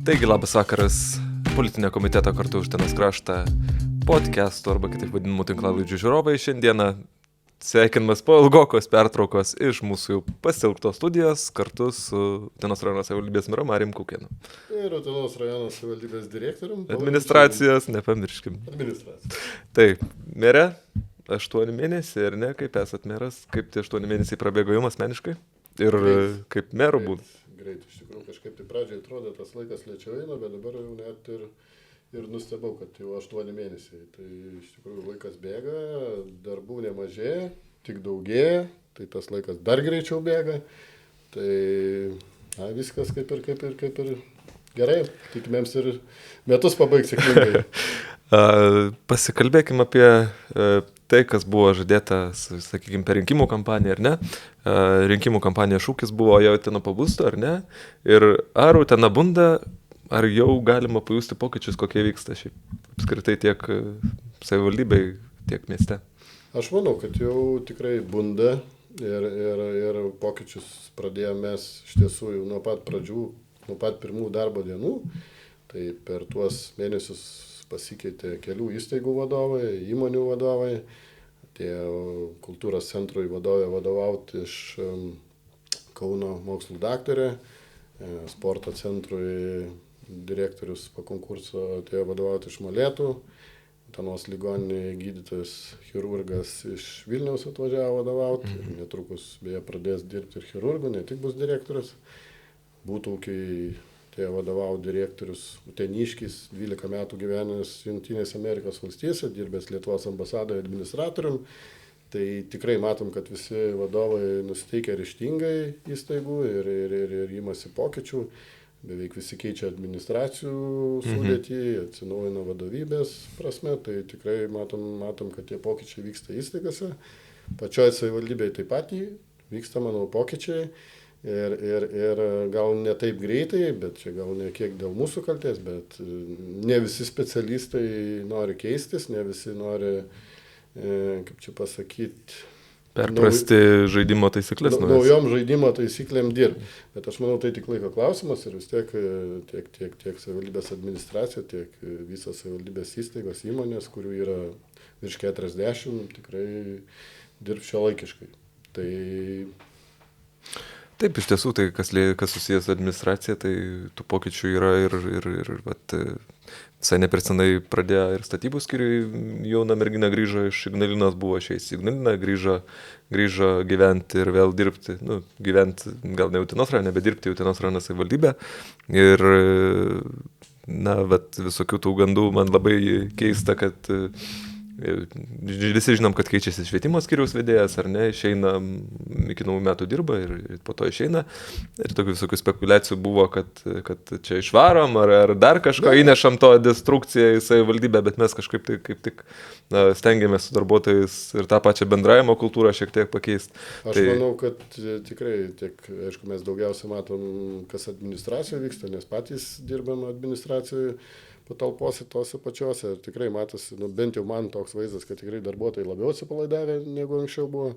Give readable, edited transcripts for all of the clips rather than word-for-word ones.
Taigi, labas vakaras, politinio komiteto kartu Utenos kraštą podcastų arba kitaip vadinamų tinklalaidžių žiūrovai. Šiandieną sveikinamas po ilgokos pertraukos iš mūsų jau pasiilgtos studijos kartu su Utenos rajono savivaldybės meru Marijum Kukėnu. Ir Utenos rajono savivaldybės direktorium. Administracijos, nepamirškim. Administracija. Taip, mere, 8 mėnesiai, ar ne, kaip esat meras, kaip tie 8 mėnesiai prabėgo jums asmeniškai ir kaip merų būtų. Greit, iš tikrųjų kažkaip tai pradžiai atrodo, tas laikas lėčiau eina, bet dabar jau net ir nustebau, kad jau 8 mėnesiai. Tai iš tikrųjų laikas bėga, darbų nemažėja, tik daugėja, tai tas laikas dar greičiau bėga. Tai viskas kaip ir gerai, tikimėms ir metus pabaigs sėkmingai. Pasikalbėkime apie tai, kas buvo žadėta, sakykime, per rinkimų kampaniją, ar ne? Rinkimų kampanijos šūkis buvo jau Utena pabūsto, ar ne? Ir ar Utena bunda, ar jau galima pajusti pokyčius, kokie vyksta šiaip apskritai tiek savivaldybei, tiek mieste? Aš manau, kad jau tikrai bunda ir pokyčius pradėjome mes iš tiesų jau nuo pat pradžių, nuo pat pirmų darbo dienų. Tai per tuos mėnesius pasikeitė kelių įstaigų vadovai, įmonių vadovai, atėjo kultūros centrui vadovė vadovauti iš Kauno mokslų daktarė, sporto centrui direktorius po konkurso atėjo vadovauti iš Molėtų, Utenos ligoninėje gydytojas chirurgas iš Vilniaus atvažiavo vadovauti, netrukus beje pradės dirbti ir chirurgų, ne tik bus direktorius, būtų ūkiai. Tai vadovavo direktorius Uteniškis, 12 metų gyvenęs Jungtinėse Amerikos valstijose, dirbęs Lietuvos ambasadoje administratorium. Tai tikrai matom, kad visi vadovai nusiteikia ryžtingai įstaigų ir imasi pokyčių. Beveik visi keičia administracijų sudėtį, atsinaujina vadovybės prasme. Tai tikrai matom, kad tie pokyčiai vyksta įstaigose. Pačioje savivaldybėje taip pat vyksta, manau, pokyčiai. Ir gal ne taip greitai, bet čia gal ne kiek dėl mūsų kaltės, bet ne visi specialistai nori keistis, ne visi nori, kaip čia pasakyti, perprasti žaidimo taisyklės. Naujom žaidimo taisyklėm dirbti. Bet aš manau, tai tik laiko klausimas ir vis tiek tiek savivaldybės administracija, tiek visos savivaldybės įstaigos įmonės, kurių yra virš 40, tikrai dirbs šiuolaikiškai. Taip, iš tiesų, tai kas susijęs su administracija, tai tų pokyčių yra ir visai nepersenai pradėjo ir statybų skyriui, jauna mergina grįžo iš Ignalinos, buvo šiais Ignalina, grįžo gyventi ir vėl dirbti, gyventi gal ne Utenos rajone, bet dirbti Utenos rajono savivaldybę. Ir, visokių tų gandų man labai keista, kad visi žinom, kad keičiasi švietimo skyriaus vedėjas, ar ne, išeina, iki naujų metų dirba ir po to išeina. Ir tokių visokių spekulacijų buvo, kad čia išvarom, ar dar kažko įnešam to destrukciją į savivaldybę, bet mes kažkaip tai kaip tik stengiamės su darbuotojais ir tą pačią bendravimo kultūrą šiek tiek pakeisti. Aš manau, kad tikrai, aišku, mes daugiausia matom, kas administracijoje vyksta, nes patys dirbam administracijoje. Patalpose tose pačiose ir tikrai matosi, bent jau man toks vaizdas, kad tikrai darbuotojai labiau atsipalaidavę negu anksčiau buvo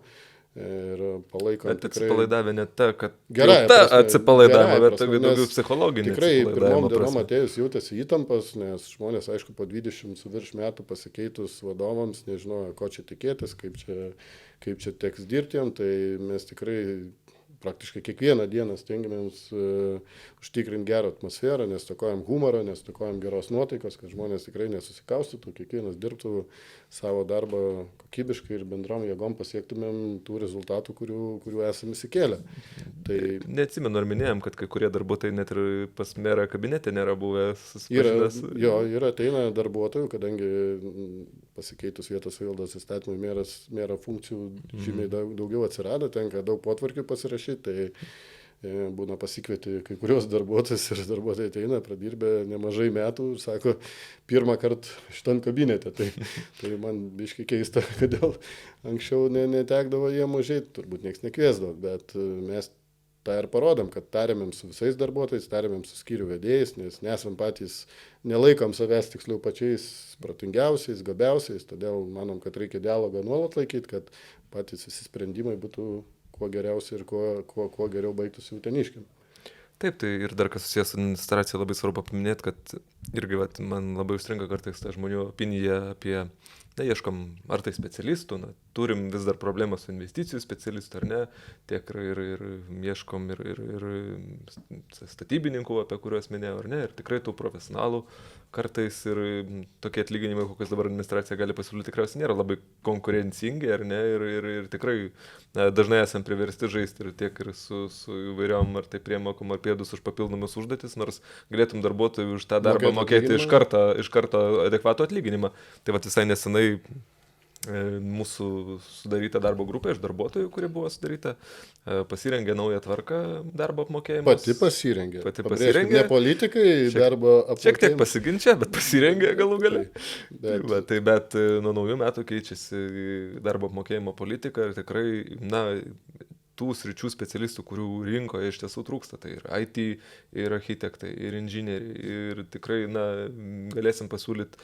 ir palaiko. Bet tikrai atsipalaidavę ne ta, kad atsipalaidavę, bet daugiau psichologinį. Tikrai pirmom dienom atėjus jautėsi įtampas, nes žmonės, aišku, po 20 su virš metų pasikeitus vadovams nežinojo, ko čia tikėtis, kaip čia teks dirbti jam, tai mes tikrai praktiškai kiekvieną dieną stengiamės užtikrinti gerą atmosferą, nestokojam humoro, nestokojam geros nuotaikos, kad žmonės tikrai nesusikaustytų, kiekvienas dirbtų savo darbą kokybiškai ir bendrom jėgom pasiektumėm tų rezultatų, kurių esame įsikėlę. Tai neatsimenu, ar minėjom, kad kai kurie darbuotojai net ir pas merą kabinete nėra buvę susipažinęs. Yra ateina darbuotojų, kadangi pasikeitus vietos savivaldos įstatymui mero funkcijų žymiai daugiau atsirado, tenka daug potvarkių pasirašyti, tai būna pasikvieti kai kurios darbuotojus ir darbuotojai ateina, pradirbę nemažai metų ir sako, pirmą kartą šitam kabinete. Tai man biškai keista, kodėl anksčiau netekdavo jiem užeiti, turbūt nieks nekviesdavo, bet mes tą ir parodom, kad tarėmėm su visais darbuotojais, tarėmėm su skyrių vedėjais, nes nesam patys, nelaikom savęs tiksliau pačiais protingiausiais, gabiausiais, todėl manom, kad reikia dialogą nuolat laikyti, kad patys visi sprendimai būtų kuo geriausi ir kuo geriau baigtųsi uteniškiam. Taip, tai ir dar kas susijęs su administracija labai svarbu paminėti, kad irgi vat, man labai užstringa kartais ta žmonių opinija apie, ieškom ar tai specialistų, turim vis dar problemą su investicijų specialistų ar ne, tiek ir ieškom ir statybininkų, apie kuriuos minėjau, ar ne, ir tikrai tų profesionalų kartais ir tokie atlyginimai, kokias dabar administracija gali pasiūlyti, tikriausiai nėra labai konkurencingi, ar ne, ir tikrai dažnai esam priversti žaisti ir tiek ir su įvairiom ar tai priemokom ar pėdus už papildomus užduotis, nors galėtum darbuotojui už tą darbą mokėti iš karto adekvatų atlyginimą. Tai vat visai nesenai mūsų sudaryta darbo grupė iš darbuotojų, kuri buvo sudaryta, pasirengė naują tvarką darbo apmokėjimo. Pati pasirengė. Ne politikai darbo apmokėjimo. Šiek tiek pasiginčia, bet pasirengė galų galiai. Bet nuo naujų metų keičiasi darbo apmokėjimo politika ir tikrai, tų sričių specialistų, kurių rinkoje iš tiesų trūksta. Tai ir IT, ir architektai, ir inžinieriai. Ir tikrai, galėsim pasiūlyti,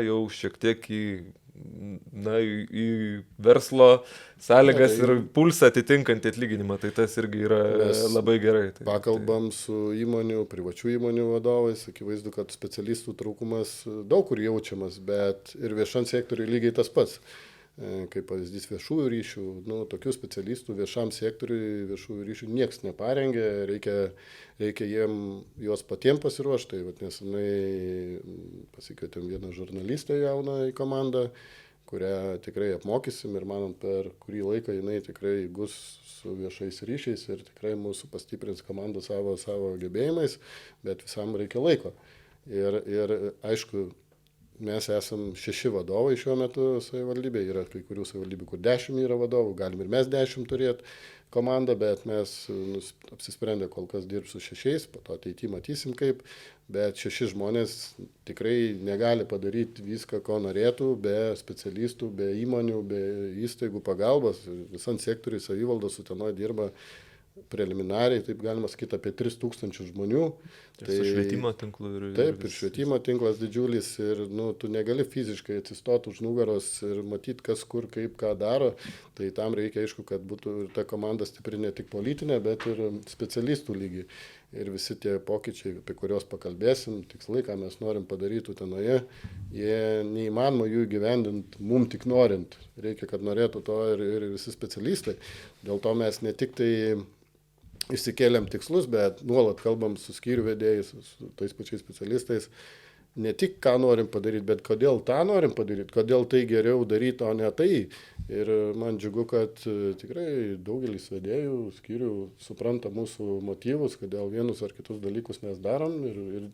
jau šiek tiek į verslo sąlygas ir pulsą atitinkantį atlyginimą. Tai tas irgi yra labai gerai. Pakalbam su įmonių, privačių įmonių vadovais. Akivaizdu, kad specialistų trūkumas daug kur jaučiamas, bet ir viešam sektoriui lygiai tas pats. Kaip pavyzdys viešųjų ryšių, tokių specialistų viešam sektoriui, viešųjų ryšių nieks neparengė, reikia juos patiems pasiruošti. Tai nesenai pasikvietėm vieną žurnalistę jauną į komandą, kurią tikrai apmokysim ir manom, per kurį laiką jinai tikrai bus su viešais ryšiais ir tikrai mūsų pastiprins komandą savo gebėjimais, bet visam reikia laiko. Ir aišku, mes esam 6 vadovai šiuo metu savivaldybėje, yra kai kurių savivaldybių, kur 10 yra vadovų, galim ir mes 10 turėti komandą, bet mes apsisprendę kol kas dirbti su 6, po to ateityje matysim kaip, bet 6 žmonės tikrai negali padaryti viską, ko norėtų, be specialistų, be įmonių, be įstaigų pagalbos. Visam sektoriui savivaldos Utenoje dirba preliminariai, taip galima sakyti, apie 3000 žmonių. Tai su švietimo tinklu Taip, ir švietimo tinklas didžiulis ir tu negali fiziškai atsistoti už nugaros ir matyti, kas kur, kaip, ką daro. Tai tam reikia, aišku, kad būtų ir ta komanda stipri ne tik politinė, bet ir specialistų lygiai. Ir visi tie pokyčiai, apie kuriuos pakalbėsim, tikslai, ką mes norim padaryti Utenoje, jie neįmanoma jų įgyvendinti mum tik norint. Reikia, kad norėtų to ir visi specialistai. Dėl to mes ne tik tai išsikėlėm tikslus, bet nuolat kalbam su skyrių vedėjais, su tais pačiais specialistais, ne tik ką norim padaryti, bet kodėl tą norim padaryti, kodėl tai geriau daryti, o ne tai. Ir man džiugu, kad tikrai daugelis vedėjų skyrių supranta mūsų motyvus, kodėl vienus ar kitus dalykus mes darom ir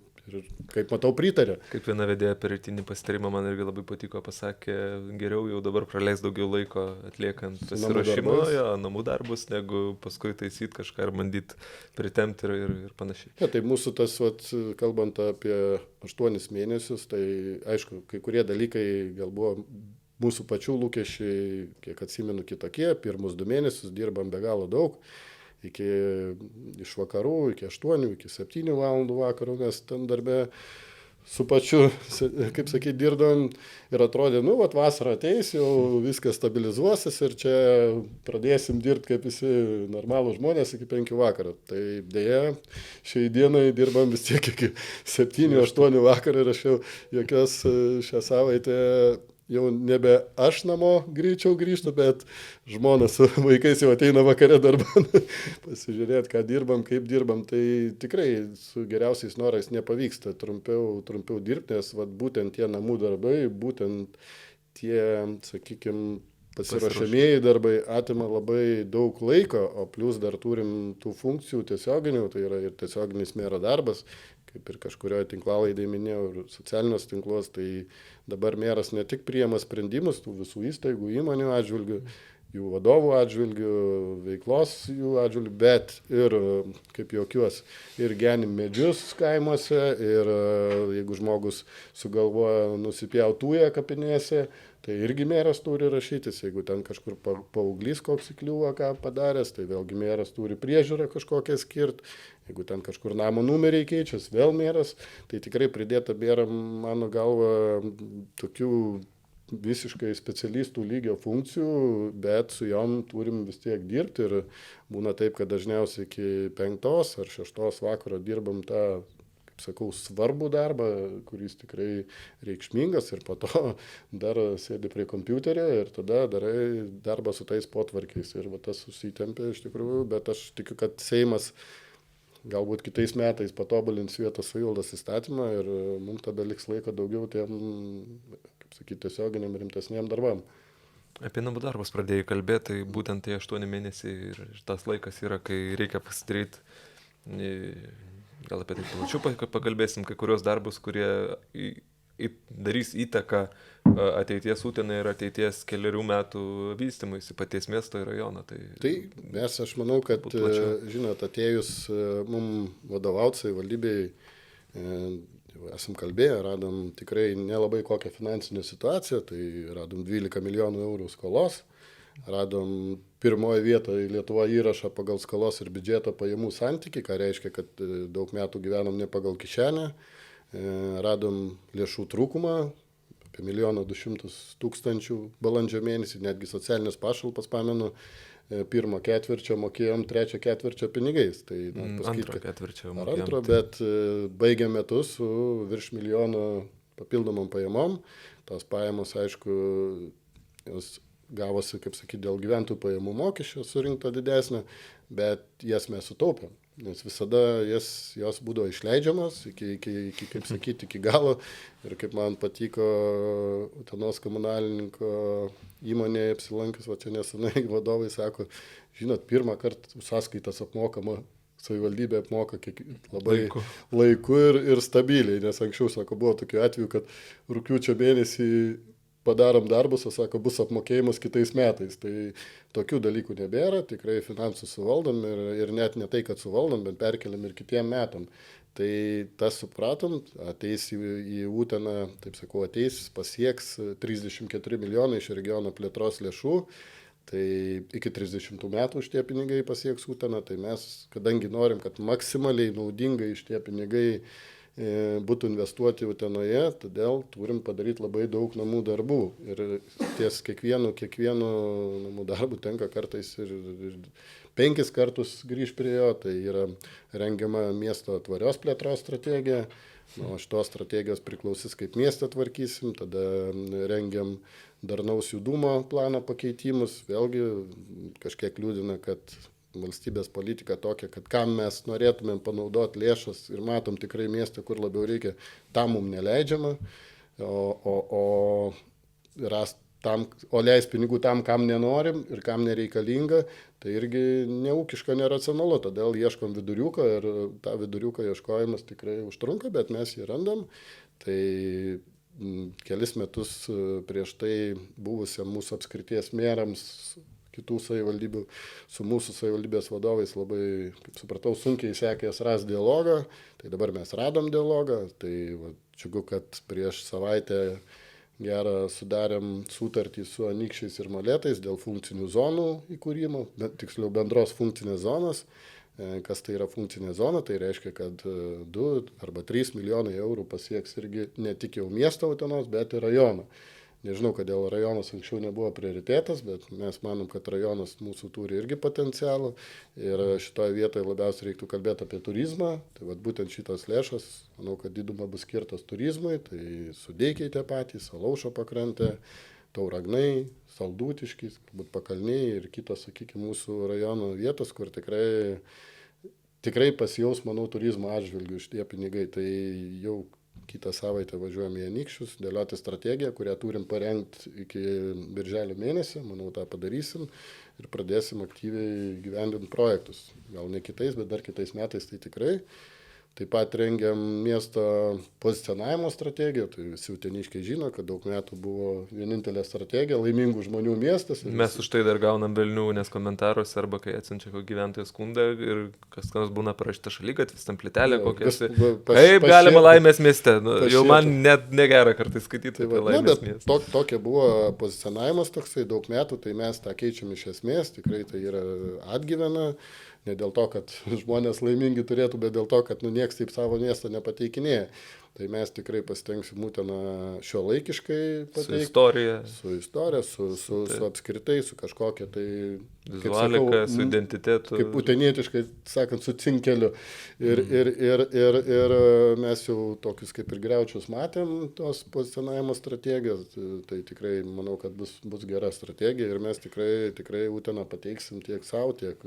kaip matau pritarė. Kaip viena vedėja per rytinį pasitarimą man irgi labai patiko, pasakė, geriau jau dabar praleis daugiau laiko atliekant pasiruošimo, namų darbus, negu paskui taisyti kažką ir bandyti pritemti ir panašiai. Ja, tai mūsų tas, kalbant apie 8 mėnesius, tai aišku, kai kurie dalykai gal buvo mūsų pačių lūkesčiai, kiek atsimenu, kitokie. Pirmus 2 mėnesius dirbam be galo daug. Iš vakarų, iki 8, iki 7 valandų vakarų mes ten darbe su pačiu, kaip sakyti, dirbom ir atrodė, vasara ateis, jau viskas stabilizuosis ir čia pradėsim dirbti kaip visi normalūs žmonės iki 5 vakaro. Tai dėja, šiai dienai dirbam vis tiek iki 7-8 vakaro ir aš jau jokios šią savaitę jau nebe aš namo greičiau grįžtu, bet žmona su vaikais jau ateina vakare darbą pasižiūrėti, ką dirbam, kaip dirbam. Tai tikrai su geriausiais norais nepavyksta trumpiau dirbti, nes būtent tie namų darbai, būtent tie, sakykime, pasiruošiamieji darbai atima labai daug laiko, o plus dar turim tų funkcijų tiesioginių, tai yra ir tiesioginis mero darbas, kaip ir kažkurioje tinklalaidėje minėjau, ir socialinios tinklos, tai dabar meras ne tik priima sprendimus tų visų įstaigų, įmonių atžvilgių, jų vadovų atžvilgių, veiklos jų atžvilgių, bet ir, kaip jokiuos, ir genim medžius kaimuose, ir jeigu žmogus sugalvoja nusipjauti tūją kapinėse, tai irgi meras turi rašytis, jeigu ten kažkur paauglys koks įkliuvo, ką padaręs, tai vėlgi meras turi priežiūrą kažkokią skirti, jeigu ten kažkur namo numeriai keičias, vėl meras, tai tikrai pridėta bėra, mano galva, tokių visiškai specialistų lygio funkcijų, bet su jom turim vis tiek dirbti ir būna taip, kad dažniausiai iki 5 ar 6 vakaro dirbam tą, kaip sakau, svarbų darbą, kuris tikrai reikšmingas ir po to dar sėdi prie kompiuterio ir tada darai darbą su tais potvarkiais ir va, tas susitempia iš tikrųjų, bet aš tikiu, kad Seimas galbūt kitais metais patobulins vietos savivaldos įstatymą ir mums tada liks laiko daugiau tiem, kaip sakyti, tiesioginiam rimtesniem darbam. Apie namų darbus pradėjai kalbėti, tai būtent tie 8 mėnesiai ir tas laikas yra, kai reikia pasidaryti, gal apie tai plačiau pakalbėsim, kai kurios darbus, kurie darys įtaką ateities Utenai ir ateities keliarių metų vystymuisi paties miesto ir rajono. Tai mes, aš manau, kad, žinot, atėjus mums vadovauti savivaldybei, esam kalbėję, radom tikrai nelabai kokią finansinę situaciją, tai radom 12 milijonų eurų skolos, radom pirmoje vietoje Lietuvoje įrašą pagal skolos ir biudžeto pajamų santykį, ką reiškia, kad daug metų gyvenom ne pagal kišenę, radom lėšų trūkumą, apie 1 200 000 balandžio mėnesį, netgi socialinės pašalpas, pamenu, pirmo ketvirčio mokėjom, trečio ketvirčio pinigais. Tai, antro ketvirčio mokėjom. Ar antro, bet baigėm metus su virš 1 milijono papildomom pajamom. Tos pajamos, aišku, jos gavosi, kaip sakyti, dėl gyventojų pajamų mokesčio surinkto didesnio, bet jas mes sutaupėm. Nes visada jos būdavo išleidžiamos kaip sakyti, iki galo. Ir kaip man patiko Utenos komunalininko įmonėje apsilankius, va čia nesenai vadovai sako, žinot, pirmą kartą sąskaitas apmokama, savivaldybė apmoka labai laiku ir stabiliai, nes anksčiau, sako, buvo tokių atvejų, kad rugpjūčio mėnesį padarom darbus, o sako, bus apmokėjimas kitais metais. Tai tokių dalykų nebėra, tikrai finansus suvaldom ir net ne tai, kad suvaldom, bet perkeliam ir kitiem metam. Tai tas supratom, ateis į Uteną, taip sakau, pasieks 34 milijonai iš regiono plėtros lėšų, tai iki 30 metų šitie pinigai pasieks Uteną, tai mes, kadangi norim, kad maksimaliai naudingai šitie pinigai būtų investuoti Utenoje, todėl turim padaryti labai daug namų darbų. Ir ties kiekvienu namų darbu tenka kartais ir 5 kartus grįž prie jo, tai yra rengiama miesto tvarios plėtros strategija, nuo šitos strategijos priklausys, kaip miestą tvarkysim, tada rengiam darnaus judumo plano pakeitimus, vėlgi kažkiek liūdina, kad valstybės politika tokia, kad kam mes norėtumėm panaudoti lėšas ir matom tikrai miestą, kur labiau reikia, tam mums neleidžiama, o leis pinigų tam, kam nenorim ir kam nereikalinga, tai irgi neūkiška, neracionalu, todėl ieškom viduriuką ir tą viduriuką ieškojimas tikrai užtrunka, bet mes jį randam. Tai kelis metus prieš tai buvusiam mūsų apskrities merams, kitų savivaldybių, su mūsų savivaldybės vadovais labai, kaip supratau, sunkiai sekės rasti dialogą, tai dabar mes radom dialogą, tai džiugu, kad prieš savaitę gerą sudarėm sutartį su Anykščiais ir Molėtais dėl funkcinių zonų įkūrimo, tiksliau bendros funkcinės zonos. Kas tai yra funkcinė zona, tai reiškia, kad 2 arba 3 milijonai eurų pasieks irgi ne tik jau miesto Utenos, bet ir rajono. Nežinau, kodėl rajonas anksčiau nebuvo prioritetas, bet mes manom, kad rajonas mūsų turi irgi potencialą ir šitoje vietoje labiausiai reiktų kalbėti apie turizmą. Tai vat, būtent šitos lėšos, manau, kad diduma bus skirtos turizmui, tai Sudeikiai tie patys, Alaušo pakrantė, Tauragnai, Saldutiškis, galbūt Pakalniai ir kitos, sakykime, mūsų rajono vietos, kur tikrai pasijaus, manau, turizmo atžvilgių šitie pinigai. Tai jau kitą savaitę važiuojame į Anykščius, dėlioti strategiją, kurią turim parengti iki birželio mėnesio, manau, tą padarysim ir pradėsim aktyviai gyvendinti projektus. Gal ne kitais, bet dar kitais metais tai tikrai. Taip pat rengiam miesto pozicionavimo strategiją, tai visi uteniškiai žino, kad daug metų buvo vienintelė strategija, laimingų žmonių miestas. Mes už tai dar gaunam velnių, nes komentaruose arba kai atsiunčia kokį gyventojų skundą ir kas nors būna parašyta šaligatvis, tam plytelė kokias. Kaip galima laimės mieste? Jau man net negera kartais skaityti apie laimės miestą. Tokia buvo pozicionavimas toksai daug metų, tai mes tą keičiam iš esmės, tikrai tai yra atgyvena. Ne dėl to, kad žmonės laimingi turėtų, bet dėl to, kad nieks taip savo miestą nepateikinėja. tai mes tikrai pasitengsim Uteną šiuolaikiškai pateikti. Su istorija, su apskritai, su kažkokia tai... Vizualika, su identitetu. Kaip utenietiškai sakant, su cinkeliu. Ir mes jau tokius kaip ir griaučius matėm, tos pozicionavimo strategijos. Tai tikrai manau, kad bus gera strategija ir mes tikrai Uteną pateiksim tiek savo, tiek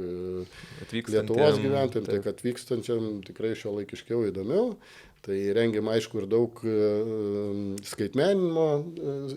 Lietuvos gyventojams, tiek atvykstančiam tikrai šiuolaikiškiau įdomiau. Tai rengiam aišku ir daug skaitmeninimo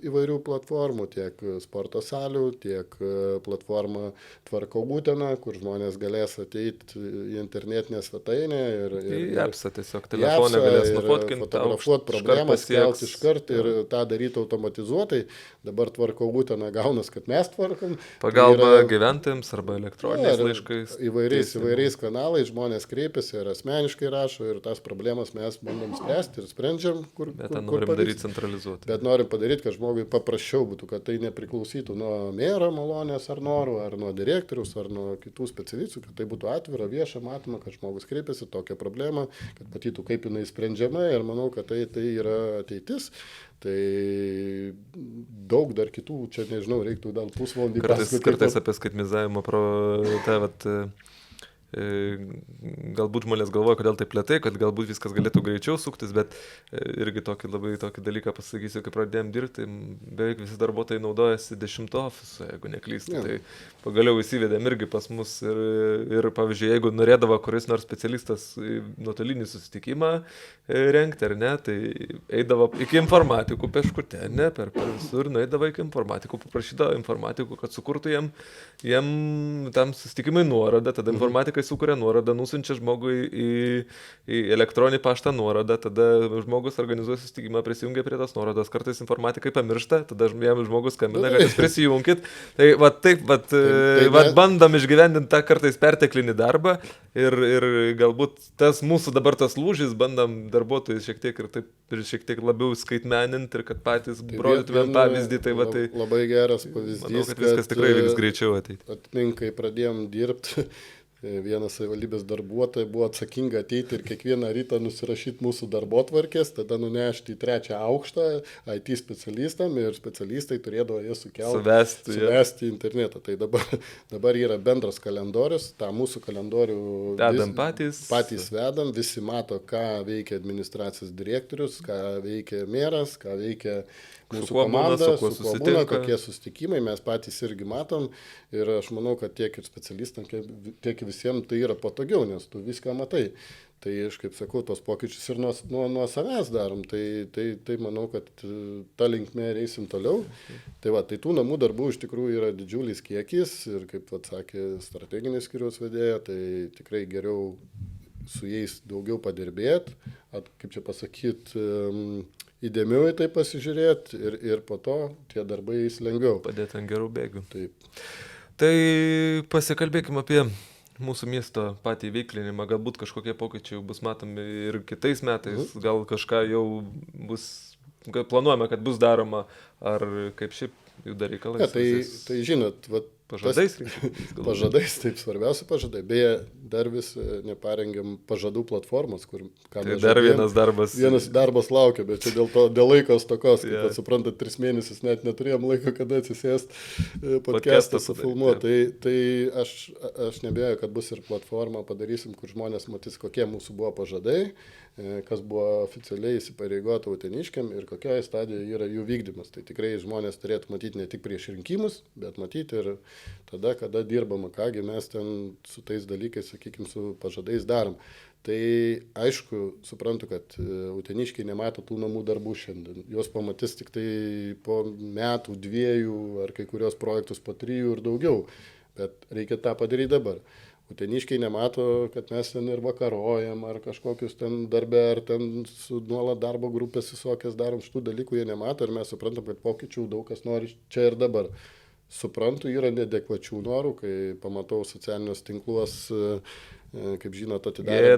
įvairių platformų, tiek sporto salių, tiek platforma Tvarkau Uteną, kur žmonės galės ateiti į internetinę svetainę į appsą tiesiog telefoną galės nufotkinti, fotografuoti problemas, kelti iškart ir tą daryti automatizuotai. Dabar Tvarkau Uteną gaunas, kad mes tvarkom. Pagalba gyventojams arba elektroniniais laiškais. Įvairiais kanalais žmonės kreipiasi ir asmeniškai rašo ir tas problemas mes bandom spręsti ir sprendžiam, bet norim daryti centralizuoti. Bet norim padaryti, kad žmogui paprasčiau būtų, kad tai nepriklausytų nuo mero malonės ar norų, ar nuo direktoriaus, ar nuo kitų specialistų, kad tai būtų atvira, vieša, matoma, kad žmogus kreipiasi tokią problemą, kad matytų, kaip jinai sprendžiama ir manau, kad tai yra ateitis. Tai daug dar kitų, čia nežinau, reiktų dar pusvalandį pasakoti. Kartais apie skaitmizavimą pro tą galbūt žmonės galvoja, kodėl taip lėtai, kad galbūt viskas galėtų greičiau suktis, bet irgi tokį dalyką pasakysiu, kai pradėjom dirbti, beveik visi darbuotojai naudojasi 10 ofisu, jeigu neklystu. Tai pagaliau įsivedėm irgi pas mus ir pavyzdžiui, jeigu norėdavo kuris nors specialistas nuotolinį susitikimą rengti, ar ne, tai eidavo iki informatikų peškute, ne, per visur, nueidavo iki informatikų, paprašydavo informatikų, kad sukurtų jiem tam susitikimai nuorodą, tada informatikai sukuria nuorodą, nusiunčia žmogui į elektroninį paštą nuorodą, tada žmogus organizuoja susitikimą, prisijungia prie tos nuorodos, kartais informatikai pamiršta, tada jam žmogus skambina, kad jūs prisijunkit. Tai bandom išgyvendinti tą kartais perteklinį darbą ir galbūt tas mūsų dabar tas lūžis, bandom darbuotojus šiek tiek labiau skaitmeninti ir kad patys rodytumėm pavyzdį. Tai labai geras pavyzdys. Manau, kad viskas tikrai vyks greičiau ateiti. Atminkai pradėjom dirbti. Vienas savivaldybės darbuotojai buvo atsakinga ateiti ir kiekvieną rytą nusirašyti mūsų darbotvarkės, tada nunešti į 3. aukštą IT specialistam ir specialistai turėdavo jas suvesti į internetą. Tai dabar yra bendras kalendorius, tą mūsų kalendorių patys vedam, visi mato, ką veikia administracijos direktorius, ką veikia meras, ką veikia mūsų komanda, su kuo būna, kokie susitikimai, mes patys irgi matom ir aš manau, kad tiek ir specialistam, tiek visiems tai yra patogiau, nes tu viską matai. Tai aš kaip sakau, tos pokyčius ir nuo savęs darom, tai manau, kad tą linkmę reisim toliau. Tai tų namų darbų iš tikrųjų yra didžiulis kiekis ir kaip sakė strateginis skyriaus vedėja, tai tikrai geriau su jais daugiau padirbėti, kaip čia pasakyti, įdėmiau į tai pasižiūrėti ir po to tie darbai eis lengviau. Padėti ant gerų bėgių. Taip. Tai pasikalbėkime apie mūsų miesto patį veiklinimą. Galbūt kažkokie pokyčiai bus matomi ir kitais metais. Gal kažką jau bus, planuojame, kad bus daroma, ar kaip šiaip juda reikalai. Tai žinot, pažadais? Pažadais, taip, svarbiausia pažadai. Beje, dar vis neparengėm pažadų platformos, kur ką mes dar vienas darbas. Vienas darbas laukia, bet čia dėl laiko stokos, kaip suprantat, 3 mėnesius net neturėjom laiko, kada atsisėsti podcastą sufilmuoti. Tai aš nebejoju, kad bus ir platforma padarysim, kur žmonės matys, kokie mūsų buvo pažadai, kas buvo oficialiai įsipareigota uteniškiam ir kokioje stadijoje yra jų vykdymas. Tai tikrai žmonės turėtų matyti ne tik prieš rinkimus, bet matyti ir tada, kada dirbama, kągi mes ten su tais dalykais, sakykime, su pažadais darom. Tai aišku, suprantu, kad uteniškiai nemato tų namų darbų šiandien. Jos pamatys tik tai po metų, 2, ar kai kurios projektus po 3 ir daugiau. Bet reikia tą padaryti dabar. Uteniškiai nemato, kad mes ten ir vakarojam, ar kažkokius ten darbę, ar ten su nuolat darbo grupės visokias darom, šitų dalykų jie nemato ir mes suprantam, kad pokyčių daug kas nori čia ir dabar. Suprantu, yra neadekvačių norų, kai pamatau socialinius tinkluos, kaip žinot, atidarė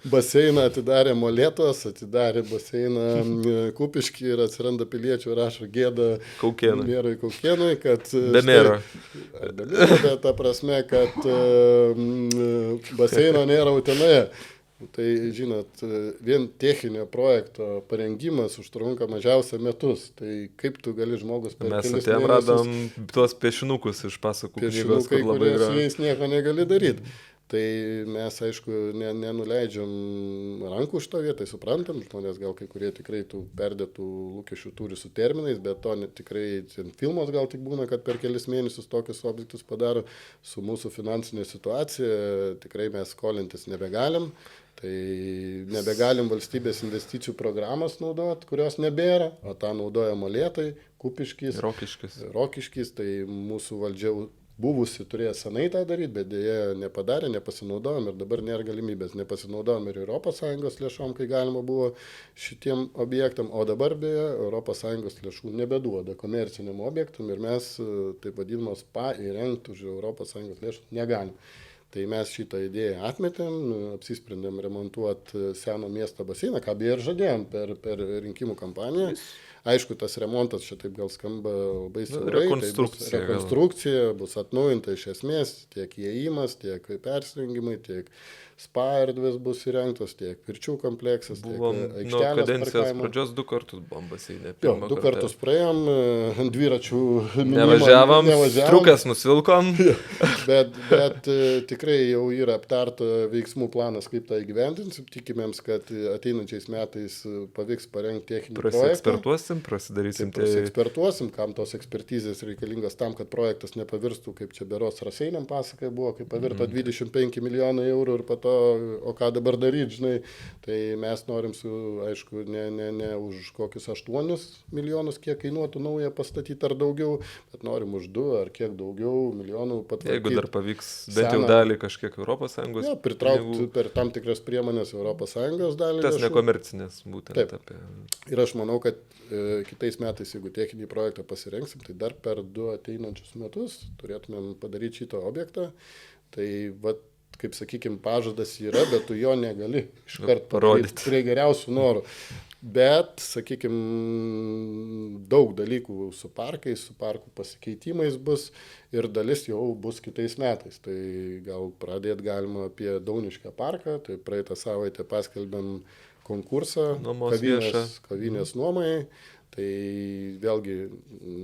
baseiną, atidarė Molėtos, atidarė baseiną Kupiškį ir atsiranda piliečių rašo gėda merui Kaukienui, kad... Be mero. Bet ta prasme, kad baseino nėra Utenoje. Tai, žinot, vien techninio projekto parengimas užtrunka mažiausia metus. Tai kaip tu gali žmogus per Mes kelis atėjom mėnesius radom tuos piešinukus iš pasakų knygos, piešinukai, kur labai kurie su yra. jais nieko negali daryti. Tai mes, aišku, nenuleidžiam rankų šito vietą, suprantam, žmonės gal kai kurie tikrai tų perdėtų lūkesčių turi su terminais, bet to tikrai filmos gal tik būna, kad per kelis mėnesius tokius objektus padaro. Su mūsų finansinė situacija tikrai mes skolintis nebegalim. Tai nebegalim valstybės investicijų programas naudoti, kurios nebėra, o tą naudoja Molėtai, Kupiškis, Rokiškis, tai mūsų valdžia buvusi turėjo senai tą daryti, bet dėja nepadarė, nepasinaudojom ir dabar nėra galimybės. Nepasinaudojom ir ES lėšom, kai galima buvo šitiem objektam, o dabar beje ES lėšų nebeduoda komerciniam objektam ir mes taip vadinamos spa įrengti už ES lėšų negalim. Tai mes šitą idėją atmetėm, apsisprendėm remontuoti seno miesto baseiną, ką beje ir žadėjom per rinkimų kampaniją. Aišku, tas remontas čia taip gal skamba labai siaurai. Rekonstrukcija bus atnaujinta iš esmės, tiek įėjimas, tiek persirengimai, tiek spa erdvės bus įrengtos, tiek pirčių kompleksas, buvom, tiek aikštelės kadencijos parkavimo. Pradžios 2 kartus buvom baseinė. Jo, 2 kartus praėjom, dviračių nevažiavom, striukas nusilkom. bet tikrai jau yra aptarta veiksmų planas, kaip tą įgyvendinsim. Tikimėms, kad ateinančiais metais pavyks parengti techninį projektą. Prasidarysim. Ekspertuosim, kam tos ekspertizės reikalingos tam, kad projektas nepavirstų, kaip čia beros Raseiniam pasakai buvo, kaip pavirto 25 milijonai eurų ir po to, o ką dabar daryti, žinai. Tai mes norim aišku, ne už kokius 8 milijonus, kiek kainuotų naują pastatyti ar daugiau, bet norim už 2 ar kiek daugiau milijonų patvarkyti. Jeigu dar pavyks bent jau dalį kažkiek ES. Jo, pritraukti per tam tikras priemonės ES dalį. Tas nekomercinės būtent. Taip. Ir aš manau, kad kitais metais, jeigu techninį projektą pasirengsim, tai dar per 2 ateinančius metus turėtumėm padaryti šitą objektą. Tai, kaip sakykime, pažadas yra, bet tu jo negali iškart parodyti prie geriausių norų. Bet, sakykime, daug dalykų su parkais, su parkų pasikeitimais bus ir dalis jau bus kitais metais. Tai gal pradėti galima apie Dauniškę parką, tai praeitą savaitę paskelbėm konkursą kavinės nuomai. Tai vėlgi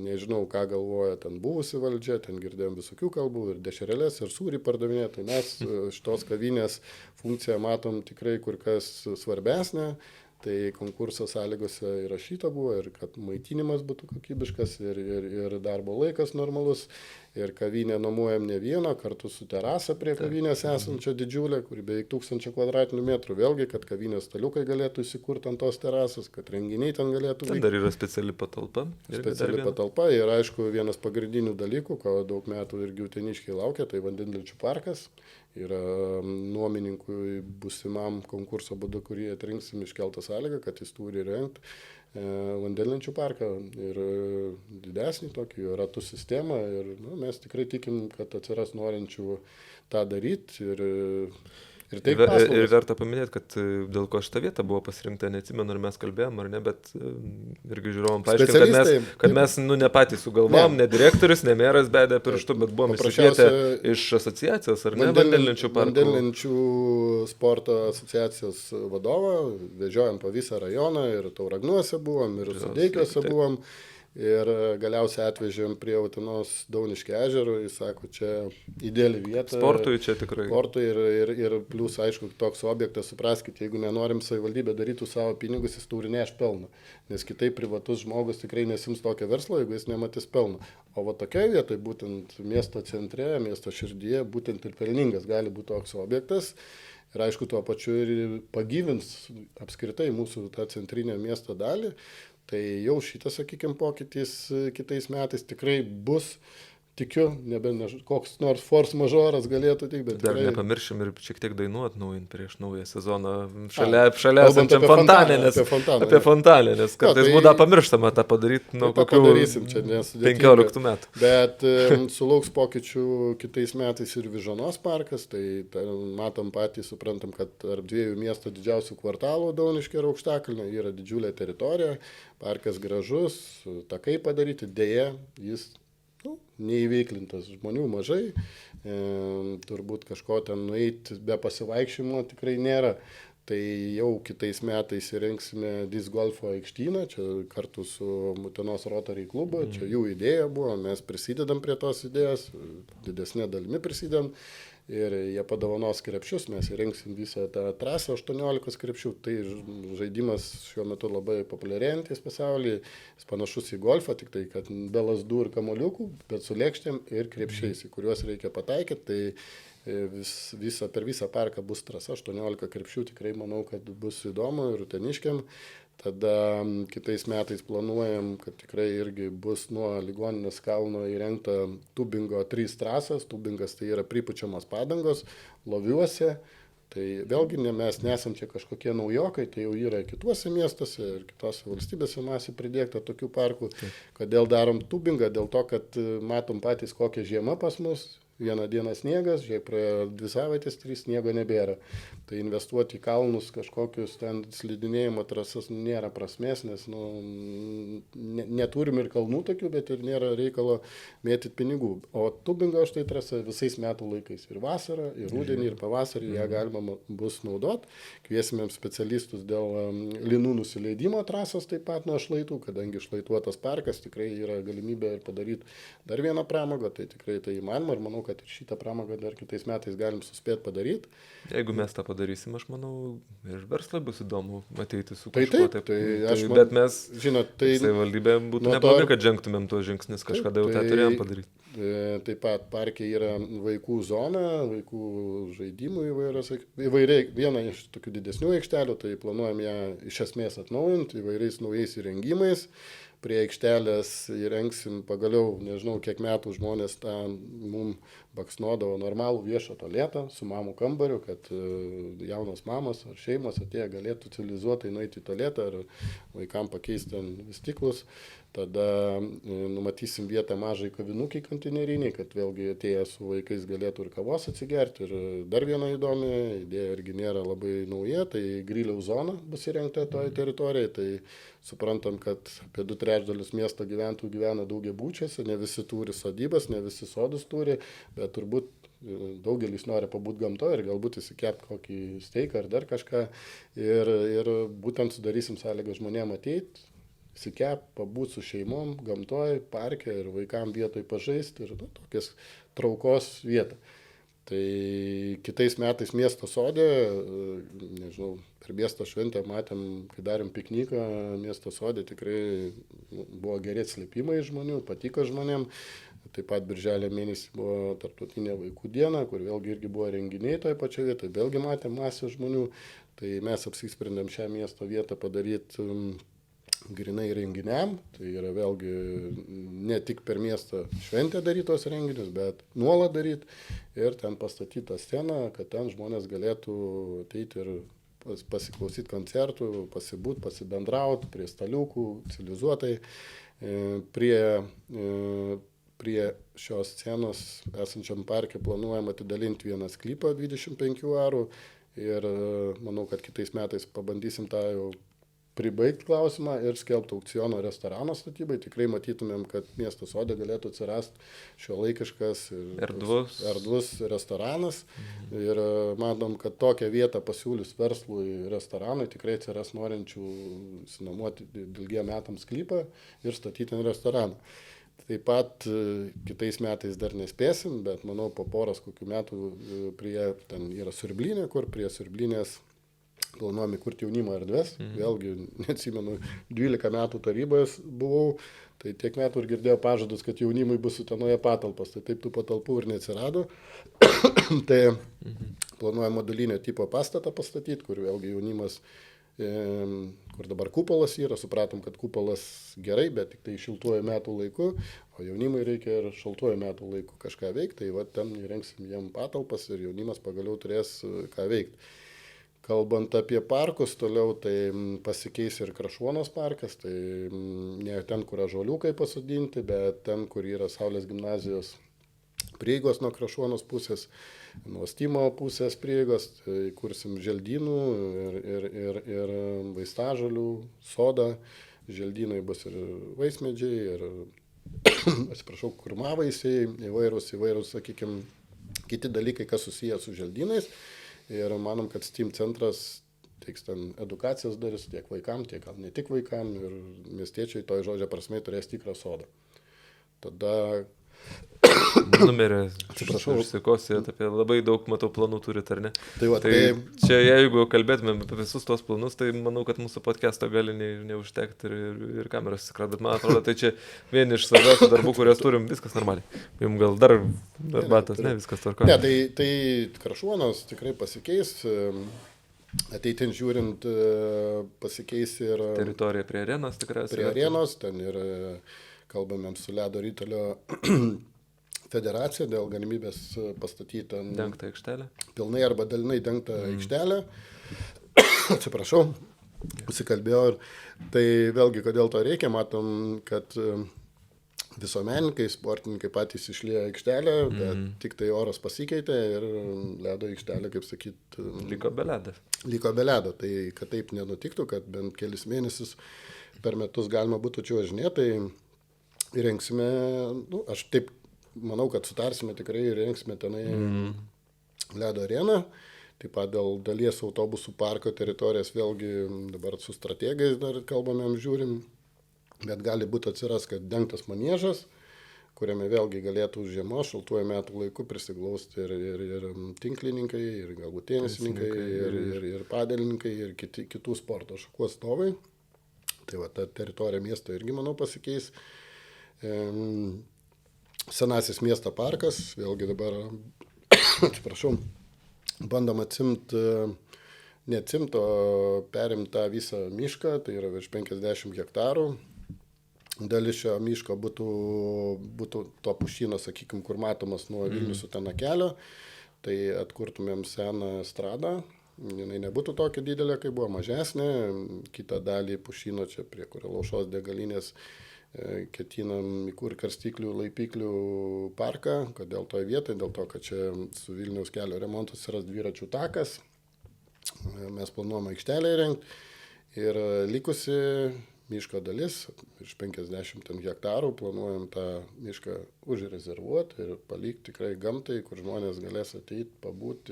nežinau, ką galvoja ten buvusi valdžia, ten girdėjom visokių kalbų ir dešrelės, ir sūrį pardavinė. Tai mes šitos kavinės funkciją matom tikrai kur kas svarbesnė. Tai konkurso sąlygose įrašyta buvo ir kad maitinimas būtų kokybiškas ir darbo laikas normalus. Ir kavinę nuomojam ne vieną, kartu su terasa prie kavinės esančia didžiulė, kuri beveik 1000 kvadratinių metrų. Vėlgi, kad kavinės staliukai galėtų įsikurti ant tos terasos, kad renginiai ten galėtų vykti. Dar yra speciali patalpa. Patalpa ir aišku, vienas pagrindinių dalykų, ko daug metų irgi uteniškiai laukia, tai Vandenlenčių parkas. Yra nuomininkui būsimam konkurso būdu, kurį atrinksim, iškeltą sąlygą, kad jis turi rengti Vandenlenčių parką ir didesnį tokį ratų sistemą. Ir mes tikrai tikim, kad atsiras norinčių tą daryti. Ir verta paminėti, kad dėl ko šitą vietą buvo pasirinkta, neatsimenu, ar mes kalbėjom ar ne, bet irgi žiūrovom paaiškinti, kad mes ne patys sugalvom, ne direktorius, ne meras bedė pirštų, bet buvom išsikvietę iš asociacijos, ar ne, Vandenlenčių parko. Vandenlenčių sporto asociacijos vadovą, vežiojom po visą rajoną ir Tauragnuose buvom, ir Sudeikiuose buvom. Ir galiausiai atvežėm prie Utenos Dauniškio ežero, jis sako, čia ideali vieta. Sportui čia tikrai. Sportui ir plus, aišku, toks objektas, supraskite, jeigu nenorim savivaldybė darytų savo pinigus, jis turi nešti pelną. Nes kitaip privatus žmogus tikrai nesims tokio verslo, jeigu jis nematys pelną. O tokioje vietoje, būtent miesto centre, miesto širdyje, būtent ir pelningas gali būti toks objektas. Ir aišku, tuo pačiu ir pagyvins apskritai mūsų tą centrinę miesto dalį. Tai jau šitas, sakykime, pokytis kitais metais tikrai bus, tikiu, koks nors force majoras galėtų tik, bet dar tikrai... nepamiršim ir šiek tiek dainų atnaujinti prieš naują sezoną šalia esančiam fontanę, apie fontanę, nes kartais būda pamirštama tą padaryti nuo kokių 15 metų. Bet sulauks pokyčių kitais metais ir Vyžuonos parkas, tai matom patys, suprantam, kad tarp 2 miesto didžiausių kvartalų Dauniškio ir Aukštakalnio yra didžiulė teritorija, parkas gražus, takai padaryti, dėja, jis neįveiklintas, žmonių mažai, turbūt kažko ten nueiti be pasivaikščiojimo tikrai nėra. Tai jau kitais metais įrengsime disc golfo aikštyną, čia kartu su Utenos Rotary klubu, čia jų idėja buvo, mes prisidedam prie tos idėjos, didesnė dalimi prisidedam. Ir jie padovanos krepšius, mes įrengsim visą tą trasą 18 krepšių. Tai žaidimas šiuo metu labai populiarėjantis pasaulyje, jis panašus į golfą, tik tai, kad be lasdų ir kamoliukų, bet su lėkštėm ir krepšiais, į kuriuos reikia pataikyti. Tai per visą parką bus trasa 18 krepšių, tikrai manau, kad bus įdomu ir uteniškiam. Tada kitais metais planuojam, kad tikrai irgi bus nuo ligoninės kalno įrengta tubingo 3 trasas. Tubingas tai yra pripučiamas padangos, loviuose. Tai vėlgi mes nesam čia kažkokie naujokai, tai jau yra kituose miestuose ir kitose valstybėse masė pridėkta tokių parkų. Kodėl darom tubingą? Dėl to, kad matom patys kokia žiema pas mus. Vieną dieną sniegas, žiūrėk, praėjo 2 savaitės, 3 sniego nebėra. Tai investuoti į kalnus kažkokius ten slidinėjimo trasas nėra prasmės, nes neturim ir kalnų tokių, bet ir nėra reikalo mėtyti pinigų. O tubingo štai trasa visais metų laikais. Ir vasarą, ir rudenį, ir pavasarį ją galima bus naudoti. Kviesimėm specialistus dėl linų nusileidimo trasos taip pat nuo šlaitų, kadangi šlaituotas parkas tikrai yra galimybė ir padaryti dar vieną pramogą, tai tikrai tai įmanoma ir manau, kad ir šitą pramogą dar kitais metais galim suspėti padaryti. Jeigu mes tą padarysim, aš manau, ir verslai bus įdomu ateiti su kažkuo. Bet mes, žinot, savivaldybė būtų neblogai, kad žengtumėm tuos žingsnis, kažkada jau tą turėjom padaryti. Taip pat parke yra vaikų zona, vaikų žaidimų įvairiai. Viena iš tokių didesnių aikštelių, tai planuojam ją iš esmės atnaujinti įvairiais naujais įrengimais. Prie aikštelės įrengsim pagaliau, nežinau, kiek metų žmonės tą mums baksnuodavo normalų viešą tualetą su mamų kambariu, kad jaunos mamos ar šeimos atėję galėtų civilizuotai nueiti į tualetą ar vaikam pakeisti ten stiklus. Tada numatysim vietą mažai kavinukai konteineriniai, kad vėlgi atėję su vaikais galėtų ir kavos atsigerti. Ir dar viena įdomi idėja irgi nėra labai nauja, tai griliaus zona bus įrengta toje teritorijoje. Tai suprantam, kad apie 2/3 miesto gyventojų gyvena daugiabučiuose, ne visi turi sodybas, ne visi sodus turi, bet turbūt daugelis nori pabūti gamtoje ir galbūt įsikepti kokį steiką ar dar kažką. Ir būtent sudarysim sąlygą žmonėm ateiti, įsikepti, pabūti su šeimom, gamtoje, parke ir vaikam vietoj pažaisti ir tokias traukos vietą. Tai kitais metais miesto sode, nežinau, per miesto šventę matėm, kai darėm pikniką miesto sode, tikrai buvo geri atsiliepimai žmonių, patiko žmonėm. Taip pat birželio mėnesį buvo tarptautinė vaikų diena, kur vėlgi irgi buvo renginiai toje pačioje vietoje, vėlgi matėm masę žmonių. Tai mes apsisprendėm šią miesto vietą padaryti grinai renginiam, tai yra vėlgi ne tik per miestą šventę darytos renginius, bet nuolat daryti ir ten pastatytą sceną, kad ten žmonės galėtų ateiti ir pasiklausyti koncertų, pasibūti, pasibendrauti prie staliukų, civilizuotai. Prie šios scenos esančiam parke planuojam atidalinti vieną sklypą 25 arų ir manau, kad kitais metais pabandysim tą jau pribaigti klausimą ir skelbti aukciono restorano statybai. Tikrai matytumėm, kad miesto sode galėtų atsirasti šiuolaikiškas ir erdvus restoranas. Ir matom, kad tokią vietą pasiūlius verslui restoranui tikrai atsiras norinčių išsinuomoti ilgiem metams sklypą ir statyti restoraną. Taip pat kitais metais dar nespėsim, bet manau po poros kokių metų ten yra Siurblinė, kur prie Siurblinės planuojam įkurti jaunimo erdves. Vėlgi, neatsimenu, 12 metų taryboje buvau, tai tiek metų ir girdėjau pažadus, kad jaunimui bus Utenoje patalpas, tai taip tų patalpų ir neatsirado. Tai planuojam modulinio tipo pastatą pastatyti, kur vėlgi jaunimas, kur dabar kupolas yra, supratom, kad kupolas gerai, bet tik tai šiltuoju metų laiku, o jaunimui reikia ir šaltuoju metų laiku kažką veikti, tai va ten įrengsim jiem patalpas ir jaunimas pagaliau turės ką veikti. Kalbant apie parkus toliau, tai pasikeis ir Krašuonos parkas, tai ne ten, kur ąžuoliukai pasodinti, bet ten, kur yra Saulės gimnazijos prieigos nuo Krašuonos pusės, nuo Stimo pusės prieigos, tai kursim želdynų ir vaistažolių sodą. Želdynai bus ir vaismedžiai, ir atsiprašau, kurmavaisiai, įvairūs, sakykime, kiti dalykai, kas susiję su želdynais. Ir manom, kad Steam centras teiks ten edukacijas darys tiek vaikam, tiek gal ne tik vaikam. Ir miestiečiai to žodžio prasme turės tikrą sodą. Tada numerė, atsiprašau, išsikosėt apie labai daug, matau, planų turit, ar ne? Tai, va, Tai čia jeigu kalbėtumėm apie visus tos planus, tai manau, kad mūsų podcast'o gali neužtekti ir kameros įsikrat, bet man atrodo, tai čia vieni iš svarbiausių darbų, kuriuos turim, viskas normaliai. Jums gal dar arbatas, ne, viskas tvarkoja. Ne, tai Krašuonas tikrai pasikeis, ateitin žiūrint pasikeis ir Teritorija prie arenos tikriausiai. Prie arenos, ten ir kalbamėm su Ledo Ritulio federacija dėl galimybės pastatyti dengtą aikštelę. Pilnai arba dalinai dengtą aikštelę. Atsiprašau, užsikalbėjau. Tai vėlgi, kodėl to reikia, matom, kad visuomenininkai, sportininkai patys išlieja aikštelę, bet tik tai oras pasikeitė ir ledo aikštelė, kaip sakyt, liko be ledo. Liko be ledo. Tai kad taip nenutiktų, kad bent kelis mėnesius per metus galima būtų čiuožinėti, tai įrengsime, aš taip manau, kad sutarsime tikrai ir įrengsime tenai ledo areną. Taip pat dėl dalies autobusų parko teritorijos vėlgi dabar su strategais dar kalbame, žiūrim, bet gali būti atsiras, kad dengtas maniežas, kuriame vėlgi galėtų žiemos, šaltuoju metų laiku prisiglausti ir tinklininkai, ir galbūt tenisininkai, ir padelininkai, ir kitų sporto šakų atstovai. Tai va, ta teritorija miesto irgi, manau, pasikeis. Senasis miesto parkas, vėlgi dabar, atsiprašau, bandom neatsimti, o perimti tą visą mišką, tai yra virš 50 hektarų. Dalis šio miško būtų to pušyno, sakykime, kur matomas nuo Vilnius Utena kelio, tai atkurtumėm seną estradą. Jinai nebūtų tokia didelė, kai buvo mažesnė. Kitą dalį pušyno čia prie kurio Laušos degalinės ketinam įkurti karstiklių, laipiklių parką. Kodėl toje vietoje? Dėl to, kad čia su Vilniaus kelio remontas yra dviračių takas. Mes planuojam aikštelę įrengti ir likusi miško dalis, virš 50 hektarų, planuojam tą mišką užrezervuoti ir palikti tikrai gamtai, kur žmonės galės ateiti, pabūti.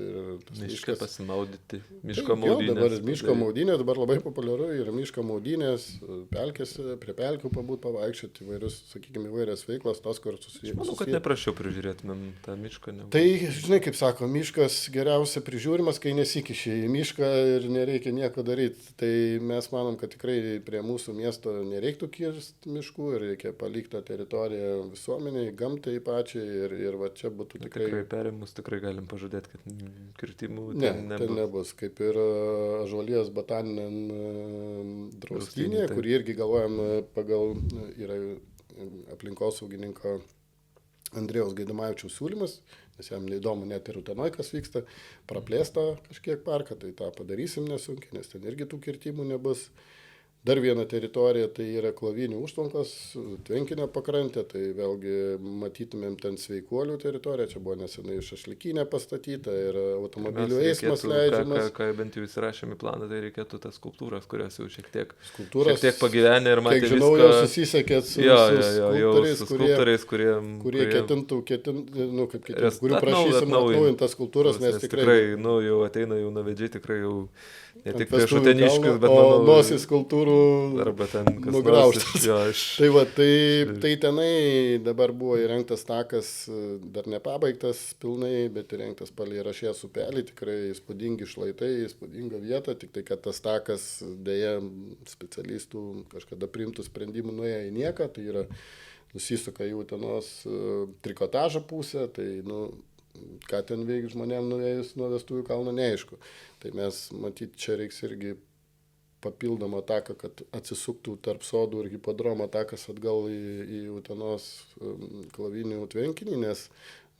Mišką pasimaudyti, miško maudynės. Dabar miško maudynės, dabar labai populiaru ir miško maudynės, pelkėse, prie pelkių pabūti, pavaikščioti, įvairias veiklas, tos, kur susiję. Aš manau, kad neprašiau prižiūrėtumėm tą mišką. Tai, žinai, kaip sako, miškas geriausia prižiūrimas, kai nesikiši į mišką ir nereikia nieko daryti. Tai mes manom, kad tikrai prie mūsų miesto nereiktų kirsti miškų ir reikia palikti tą teritoriją visuomeniai, gamtai pačiai ir va čia būtų tikrai... Tikrai perėmus, tikrai galim pažadėti, kad kirtimų ten nebus. Kaip ir Ąžuolijos botaniniam draustynė, kurį irgi galvojam pagal yra aplinkosaugininko Andrėjaus Gaidamavičiaus siūlymas, nes jam neįdomu net ir Utenoj, kas vyksta, praplėsta kažkiek parką, tai tą padarysim nesunkiai, nes ten irgi tų kirtimų nebus. Dar viena teritorija, tai yra Klavinių užtvankos, tvenkinio pakrantė, tai vėlgi matytumėm ten Sveikuolių teritoriją, čia buvo nesenai šašlykinė pastatyta ir automobilių eismas leidžiamas. Ką bent jau įsirašėm į planą, tai reikėtų tas skultūras, kurios jau šiek tiek pagyvenę ir matė viską. Kiek žinau, jau susisiekėt su skulptoriais, kurie ketintų, kurių prašysim atnaujinti tas skultūras, nes tikrai jau ateina jaunavedžiai, tikrai jau ne tik prieš Uteniškius, bet nosis skultūrų arba ten nugraužtas. Tai va, tai tenai dabar buvo įrengtas takas, dar nepabaigtas pilnai, bet įrengtas palei Rašės upelį, tikrai įspūdingi šlaitai, įspūdinga vieta, tik tai, kad tas takas dėja specialistų kažkada priimtų sprendimų nuėjo į nieką, tai yra nusisuka į Utenos trikotažo pusę, tai ką ten veikia žmonėm nuėjus nuo Vestuvių kalno, neaišku. Tai mes, matyt, čia reiks irgi papildomą taką, kad atsisuktų tarp sodų ir hipodromo takas atgal į Utenos Klavinių tvenkinį, nes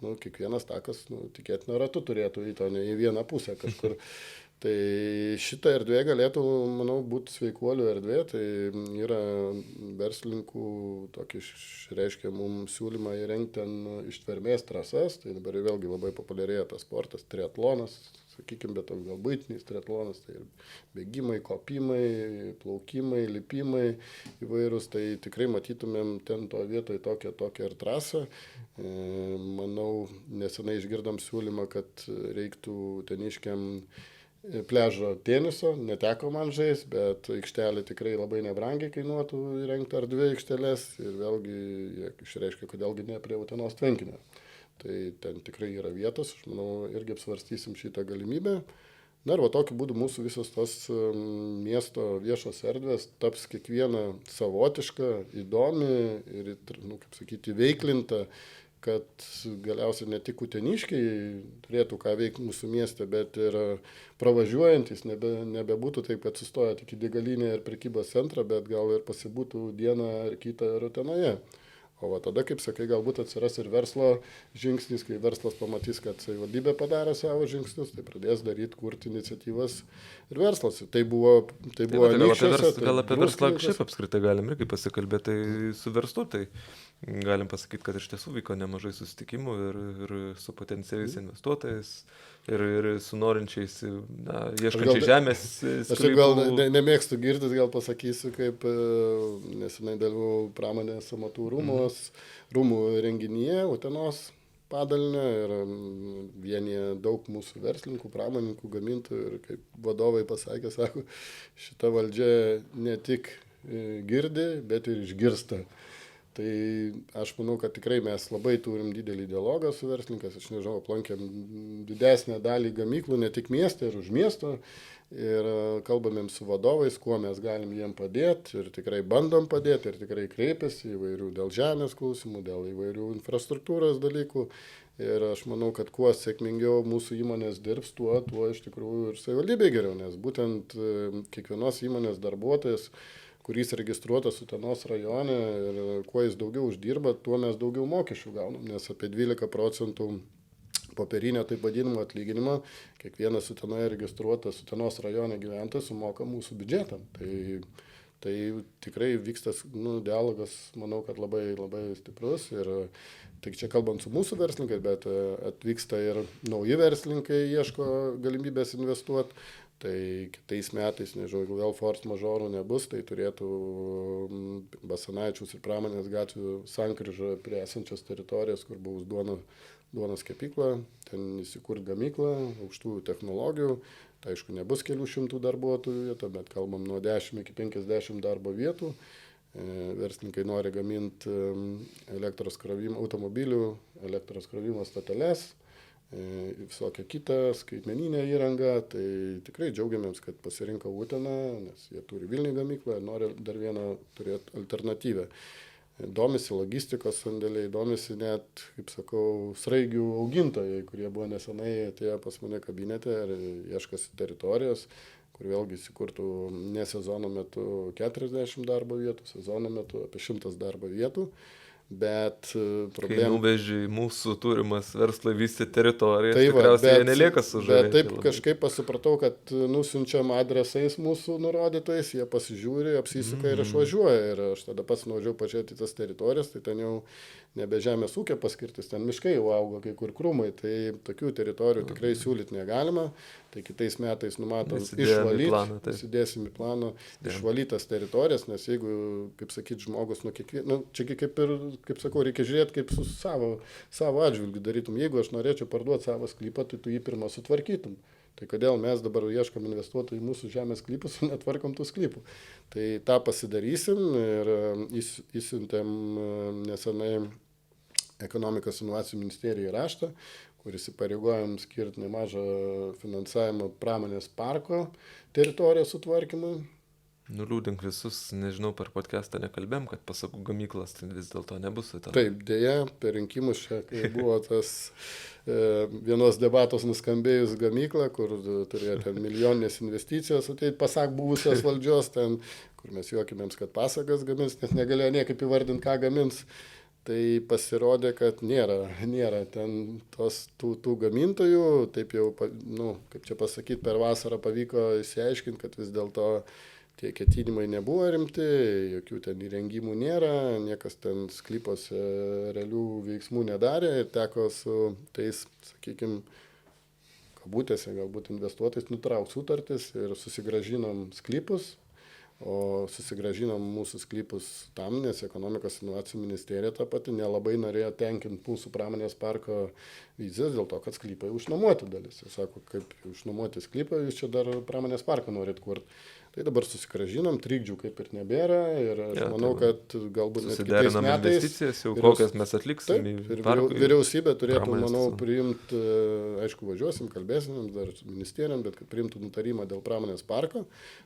kiekvienas takas tikėtina ratu turėtų į to, ne į vieną pusę kažkur Tai šita erdvė galėtų, manau, būti sveikuolių erdvė, tai yra verslininkų tokį išreiškia mums siūlymą įrengti ten ištvermės trasas, tai dabar vėlgi labai populiarėja tas sportas, triatlonas, sakykime, bet toks gal buitinis triatlonas, tai ir bėgimai, kopimai, plaukimai, lipimai įvairūs, tai tikrai matytumėm ten to vietoje tokią ir trasą. Manau, nesenai išgirdom siūlymą, kad reiktų teniškiam pliažo teniso, neteko man žais, bet aikštelė tikrai labai nebrangiai kainuotų įrengti ar 2 aikšteles ir vėlgi jie išreiškia, kodėlgi ne prie Utenos tvenkinio. Tai ten tikrai yra vietos, aš manau, irgi apsvarstysim šitą galimybę. Na ir va tokiu būdu mūsų visos tos miesto viešos erdvės taps kiekviena savotiška, įdomi ir, kaip sakyti, veiklinta, kad galiausiai ne tik uteniškiai turėtų ką veikti mūsų mieste, bet ir pravažiuojantis nebebūtų taip, kad sustoja tik į degalinę ir prekybos centrą, bet gal ir pasibūtų dieną ar kitą ir Utenoje. O va tada, kaip sakai, galbūt atsiras ir verslo žingsnis, kai verslas pamatys, kad savivaldybė padarė savo žingsnius, tai pradės daryti, kurti iniciatyvas ir verslas. Tai buvo anykščiuose. Gal apie verslą šiaip apskritai galim irgi pasikalbėti, tai su verslu, tai galim pasakyti, kad iš tiesų vyko nemažai susitikimų ir su potencialiais investuotojais, ir su norinčiais, ieškančiais žemės. Aš gal nemėgstu girtis, gal pasakysiu, kaip nesenai dalyvau pramonės amatų rūmų renginyje, Utenos padalinio ir vienyje daug mūsų verslininkų, pramonininkų, gamintojų ir kaip vadovai pasakė, sako, šita valdžia ne tik girdi, bet ir išgirsta. Tai aš manau, kad tikrai mes labai turim didelį dialogą su verslininkais, aš nežinau, aplankėm didesnę dalį gamyklų, ne tik mieste ir už miesto, ir kalbamėm su vadovais, kuo mes galim jiem padėti ir tikrai bandom padėti ir tikrai kreipiasi įvairių dėl žemės klausimų, dėl įvairių infrastruktūros dalykų. Ir aš manau, kad kuo sėkmingiau mūsų įmonės dirbs, tuo iš tikrųjų ir savivaldybė geriau, nes būtent kiekvienos įmonės darbuotojas, kuris registruotas Utenos rajone ir kuo jis daugiau uždirba, tuo mes daugiau mokesčių gaunam, nes apie 12% popierinio taip vadinamo atlyginimo kiekvienas Utenoje registruotas Utenos rajone gyventojas sumoka mūsų biudžetą. Tai tikrai vyksta dialogas, manau, kad labai, labai stiprus ir tik čia kalbant su mūsų verslininkais, bet atvyksta ir nauji verslininkai, ieško galimybės investuoti. Tai kitais metais, nežinau, jeigu vėl force mažorų nebus, tai turėtų Basanavičiaus ir Pramonės gatvių sankryža prie esančios teritorijos, kur bus duonos kepykla, ten įsikurt gamyklą, aukštųjų technologijų. Tai aišku, nebus kelių šimtų darbuotojų vieta, bet kalbam nuo 10 iki 50 darbo vietų. Verslininkai nori gaminti automobilių elektros krovimo stoteles, visokią kitą skaitmeninę įrangą, tai tikrai džiaugiamės, kad pasirinko Uteną, nes jie turi Vilniuje gamyklą ir nori dar vieną turėti alternatyvę. Domisi logistikos sandėliai, domisi net, kaip sakau, sraigių augintojai, kurie buvo nesenai atėję pas mane kabinete ir ieškasi teritorijos, kur vėlgi įsikurtų ne sezono metu 40 darbo vietų, sezono metu apie 100 darbo vietų. Bet kai nuveži mūsų turimas verslą vystyti teritoriją, tai tikriausiai jie nelieka sužavėti. Bet taip kažkaip pasipratau, kad nusiunčiam adresais mūsų nurodytais, jie pasižiūri, apsisuka ir išvažiuoja. Ir aš tada pats nuvažiavau pažiūrėti tas teritorijas, tai ten jau nebe žemės ūkio paskirtis, ten miškai jau auga, kai kur krūmai, tai tokių teritorijų tikrai siūlyti negalima. Tai kitais metais numatom išvalyti, įsidėsim į planą išvalytas teritorijas, nes jeigu, kaip sakyti, žmogus čia kaip sakau, reikia žiūrėti, kaip su savo atžvilgiu darytum. Jeigu aš norėčiau parduoti savo sklypą, tai tu jį pirmą sutvarkytum. Tai kodėl mes dabar ieškam investuotojų į mūsų žemės sklypus ir netvarkom tų sklypų. Tai tą pasidarysim ir įsiuntėm nesenai ekonomikos inovacijų ministerijai raštą, kuris įpareigojom skirti nemažą finansavimą pramonės parko teritorijos sutvarkymui. Nuliūdink visus, nežinau, per podcastą nekalbėm, kad pasakų gamyklas tai vis dėlto nebus. Taip, dėja, per rinkimus čia, kai buvo tas vienos debatos nuskambėjus gamyklą, kur turėjo ten milijoninės investicijos, ateit pasak buvusios valdžios, ten, kur mes juokimėms, kad pasakas gamins, nes negalėjo niekaip įvardinti, ką gamins. Tai pasirodė, kad nėra ten tų gamintojų, taip jau, kaip čia pasakyti, per vasarą pavyko išsiaiškinti, kad vis dėlto tie ketinimai nebuvo rimti, jokių ten įrengimų nėra, niekas ten sklypose realių veiksmų nedarė ir teko su tais, sakykime, kabutėse galbūt investuotojais nutraukti sutartis ir susigrąžinom sklypus. O susigrąžinom mūsų sklypus tam, nes ekonomikos inovacijų ministerija ta pati nelabai norėjo tenkinti mūsų pramonės parko vizijas dėl to, kad sklypai užnuomoti dalis. Jis sako, kaip užnuomoti sklypą, jūs čia dar pramonės parką norit kurti. Tai dabar susigrąžinom, trikdžių kaip ir nebėra ir aš manau, kad galbūt net kitais metais investicijas, jau kokias mes atliksim. Vyriausybė turėtų, manau, priimti, aišku, važiuosim, kalbėsim dar ministerijom, bet kad priimtų nutarimą dėl pramonės parko,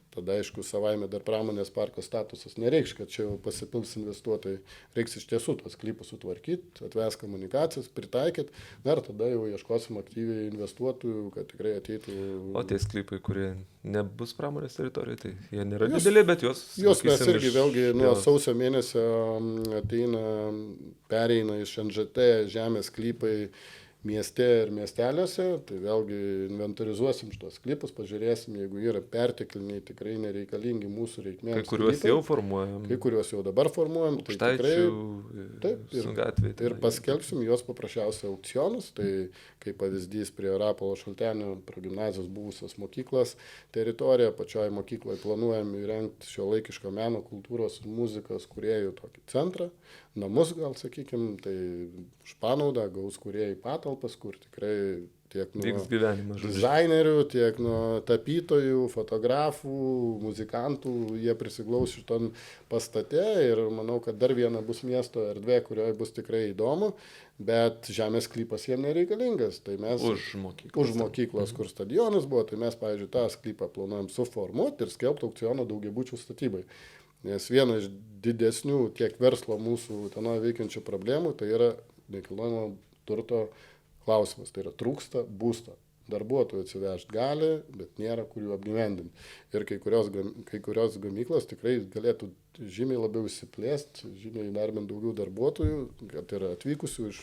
tada, aišku, savaime dar pramonės parko statusas nereikš, kad čia jau pasipils investuotojai, reiks iš tiesų tos sklypus sutvarkyti, atves komunikacijas, pritaikyti, ir tada jau ieškosim aktyviai investuotojų, kad tikrai ateitų. O tie sklypai, kurie nebus pramonės teritorijai, tai jie nėra dideli, bet juos mes irgi vėlgi nuo sausio mėnesio pereina iš NŽT žemės sklypai mieste ir miesteliuose, tai vėlgi inventorizuosim šitos sklypus, pažiūrėsim, jeigu yra pertekliniai, tikrai nereikalingi mūsų reikmėms. Kai kuriuos jau formuojam. Kai kuriuos jau dabar formuojam. Tai tikrai, ir paskelbsim juos paprasčiausiai aukcionus, tai kaip pavyzdys prie Rapolo Šaltenio progimnazijos buvusios mokyklos teritoriją, pačioje mokykloje planuojam įrengti šiuolaikiško meno, kultūros ir muzikos kūrėjų tokį centrą, namus gal sakykim, tai už panaudą gaus kūrėjai patalpas, kur tikrai tiek nuo dizainerių, tiek nuo tapytojų, fotografų, muzikantų, jie prisiglaus šiton pastate ir manau, kad dar viena bus miesto erdvė, kurioje bus tikrai įdomu, bet žemės sklypas jiem nereikalingas. Tai mes už mokyklos, kur stadionas buvo, tai mes, pavyzdžiui, tą sklypą planuojam suformuoti ir skelbti aukcioną daugiabučių statybai. Nes viena iš didesnių tiek verslo mūsų tenoje veikiančių problemų, tai yra nekilnojamo turto klausimas, tai yra trūksta būsto. Darbuotojų atsivežti gali, bet nėra kur jų apgyvendinti. Ir kai kurios gamyklos tikrai galėtų žymiai labiau įsiplėsti, žymiai įdarbinti daugiau darbuotojų, kad yra atvykusių iš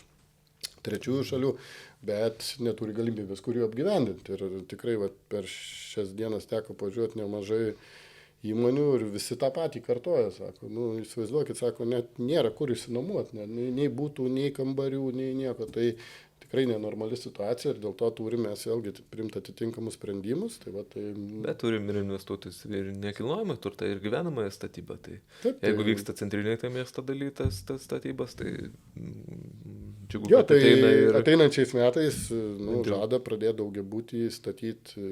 trečiųjų šalių, bet neturi galimybės kur jų apgyvendinti. Ir tikrai per šias dienas teko pažiūrėti nemažai įmonių ir visi tą patį kartoja, sako, įsivaizduokit, sako, net nėra kur įsinuomoti, nei būtų, nei kambarių, nei nieko, tai tikrai nenormali situacija ir dėl to turime mes vėlgi priimti atitinkamus sprendimus. Bet turim ir investuotis ir nekilnojamą turtą, ir gyvenamąją statybą. Tai jeigu vyksta centrinėje miesto daly tas statybas, tai džiugu, kad ateinančiais metais žada pradėti daugiabutį statyti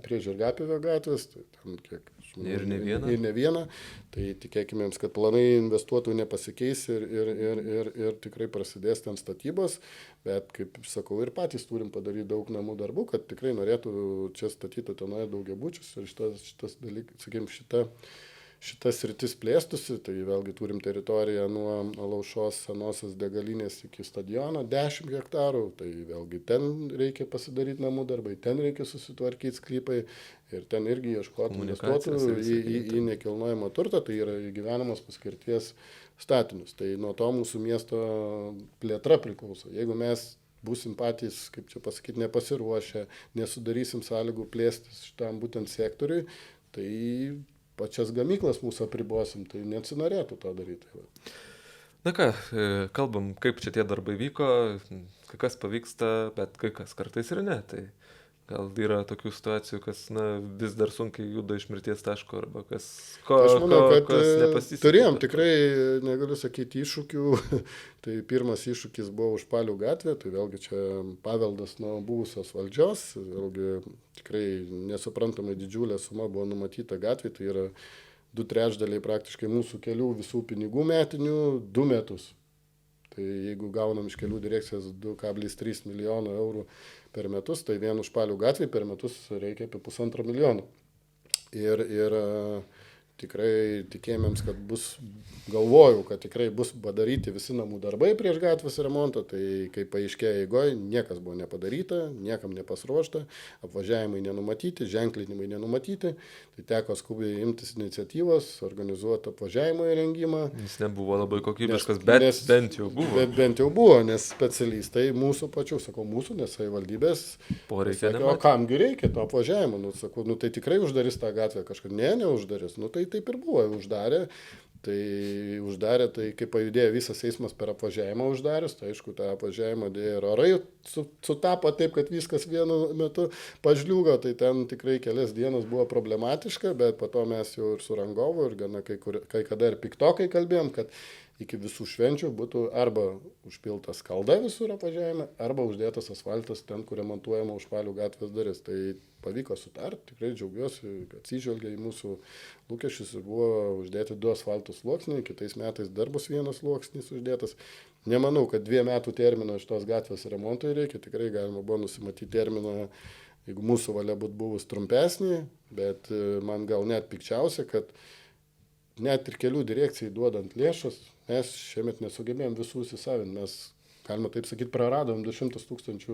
prie Žirgapivio gatvės, tai ten kiek ir ne vieną. Tai tikėkime, kad planai investuotojų nepasikeis ir tikrai prasidės ten statybos, bet, kaip sakau, ir patys turim padaryti daug namų darbų, kad tikrai norėtų čia statyti tenoje daugiabučius ir šitas dalykas, sakykime, šita sritis plėstusi, tai vėlgi turim teritoriją nuo Alaušos senosios degalinės iki stadiono 10 hektarų, tai vėlgi ten reikia pasidaryti namų darbai, ten reikia susitvarkyti sklypai ir ten irgi ieškoti investuotojų į nekilnojamą turtą, tai yra gyvenamos paskirties statinius. Tai nuo to mūsų miesto plėtra priklauso. Jeigu mes būsim patys, kaip čia pasakyti, nepasiruošę, nesudarysim sąlygų plėstis šitam būtent sektoriui, tai pačias gamyklas mūsų apribosim, tai neatsinorėtų to daryti. Na ką, kalbam, kaip čia tie darbai vyko, kai kas pavyksta, bet kai kas kartais ir ne. Tai gal yra tokių situacijų, kas vis dar sunkiai juda iš mirties taško, arba kas nepasisekė. Turėjom tikrai, negaliu sakyti, iššūkių. Tai pirmas iššūkis buvo Užpalių gatvė, tai vėlgi čia paveldas nuo buvusios valdžios, vėlgi tikrai nesuprantamai didžiulė suma buvo numatyta gatvė, tai yra 2/3 praktiškai mūsų kelių visų pinigų metinių 2 metus. Tai jeigu gaunam iš kelių direkcijos 2,3 milijono eurų per metus, tai vien Užpalių gatvė per metus reikia apie 1,5 milijono. Ir tikrai tikėjomėms, kad galvojau, kad tikrai bus padaryti visi namų darbai prieš gatvės remontą, tai kai paaiškėjo eigoje, niekas buvo nepadaryta, niekam nepasiruošta, apvažiavimai nenumatyti, ženklinimai nenumatyti, tai teko skubiai imtis iniciatyvos, organizuoti apvažiavimo įrengimą. Jis nebuvo labai kokybiškas, bet bent jau buvo. Bent jau buvo, nes specialistai mūsų pačių, sakau mūsų, nes savivaldybės poreikia sakė, o kamgi reikia to apvažiavimo, nu, sakau, nu tai tikrai uždarys tą gatvę kažką, neuždarys, nu tai taip ir buvo, uždarė, tai kai pajudėjo visas eismas per apvažiavimą uždarius, tai aišku, tą apvažiavimą dėjo ir orai sutapo taip, kad viskas vienu metu pažliugo, tai ten tikrai kelias dienas buvo problematiška, bet po to mes jau ir su rangovu, ir gana kai kada ir piktokai kalbėjom, kad iki visų švenčių būtų arba užpilta skalda visur apvažiavime, arba uždėtas asfaltas ten, kur remontuojama Užpalių gatvės dalis. Tai pavyko sutarti, tikrai džiaugiuosi, kad atsižvelgia į mūsų lūkesčius ir buvo uždėti 2 asfalto sluoksniai, kitais metais dar bus 1 sluoksnis uždėtas. Nemanau, kad 2 metų termino šitos gatvės remontui reikia, tikrai galima buvo nusimatyti terminą, jeigu mūsų valia būtų buvus trumpesnį, bet man gal net pikčiausia, kad net ir kelių direkcijai duodant lėšas, mes šiemet nesugebėjom visų įsisavinti, mes, galima taip sakyti, praradom 200 000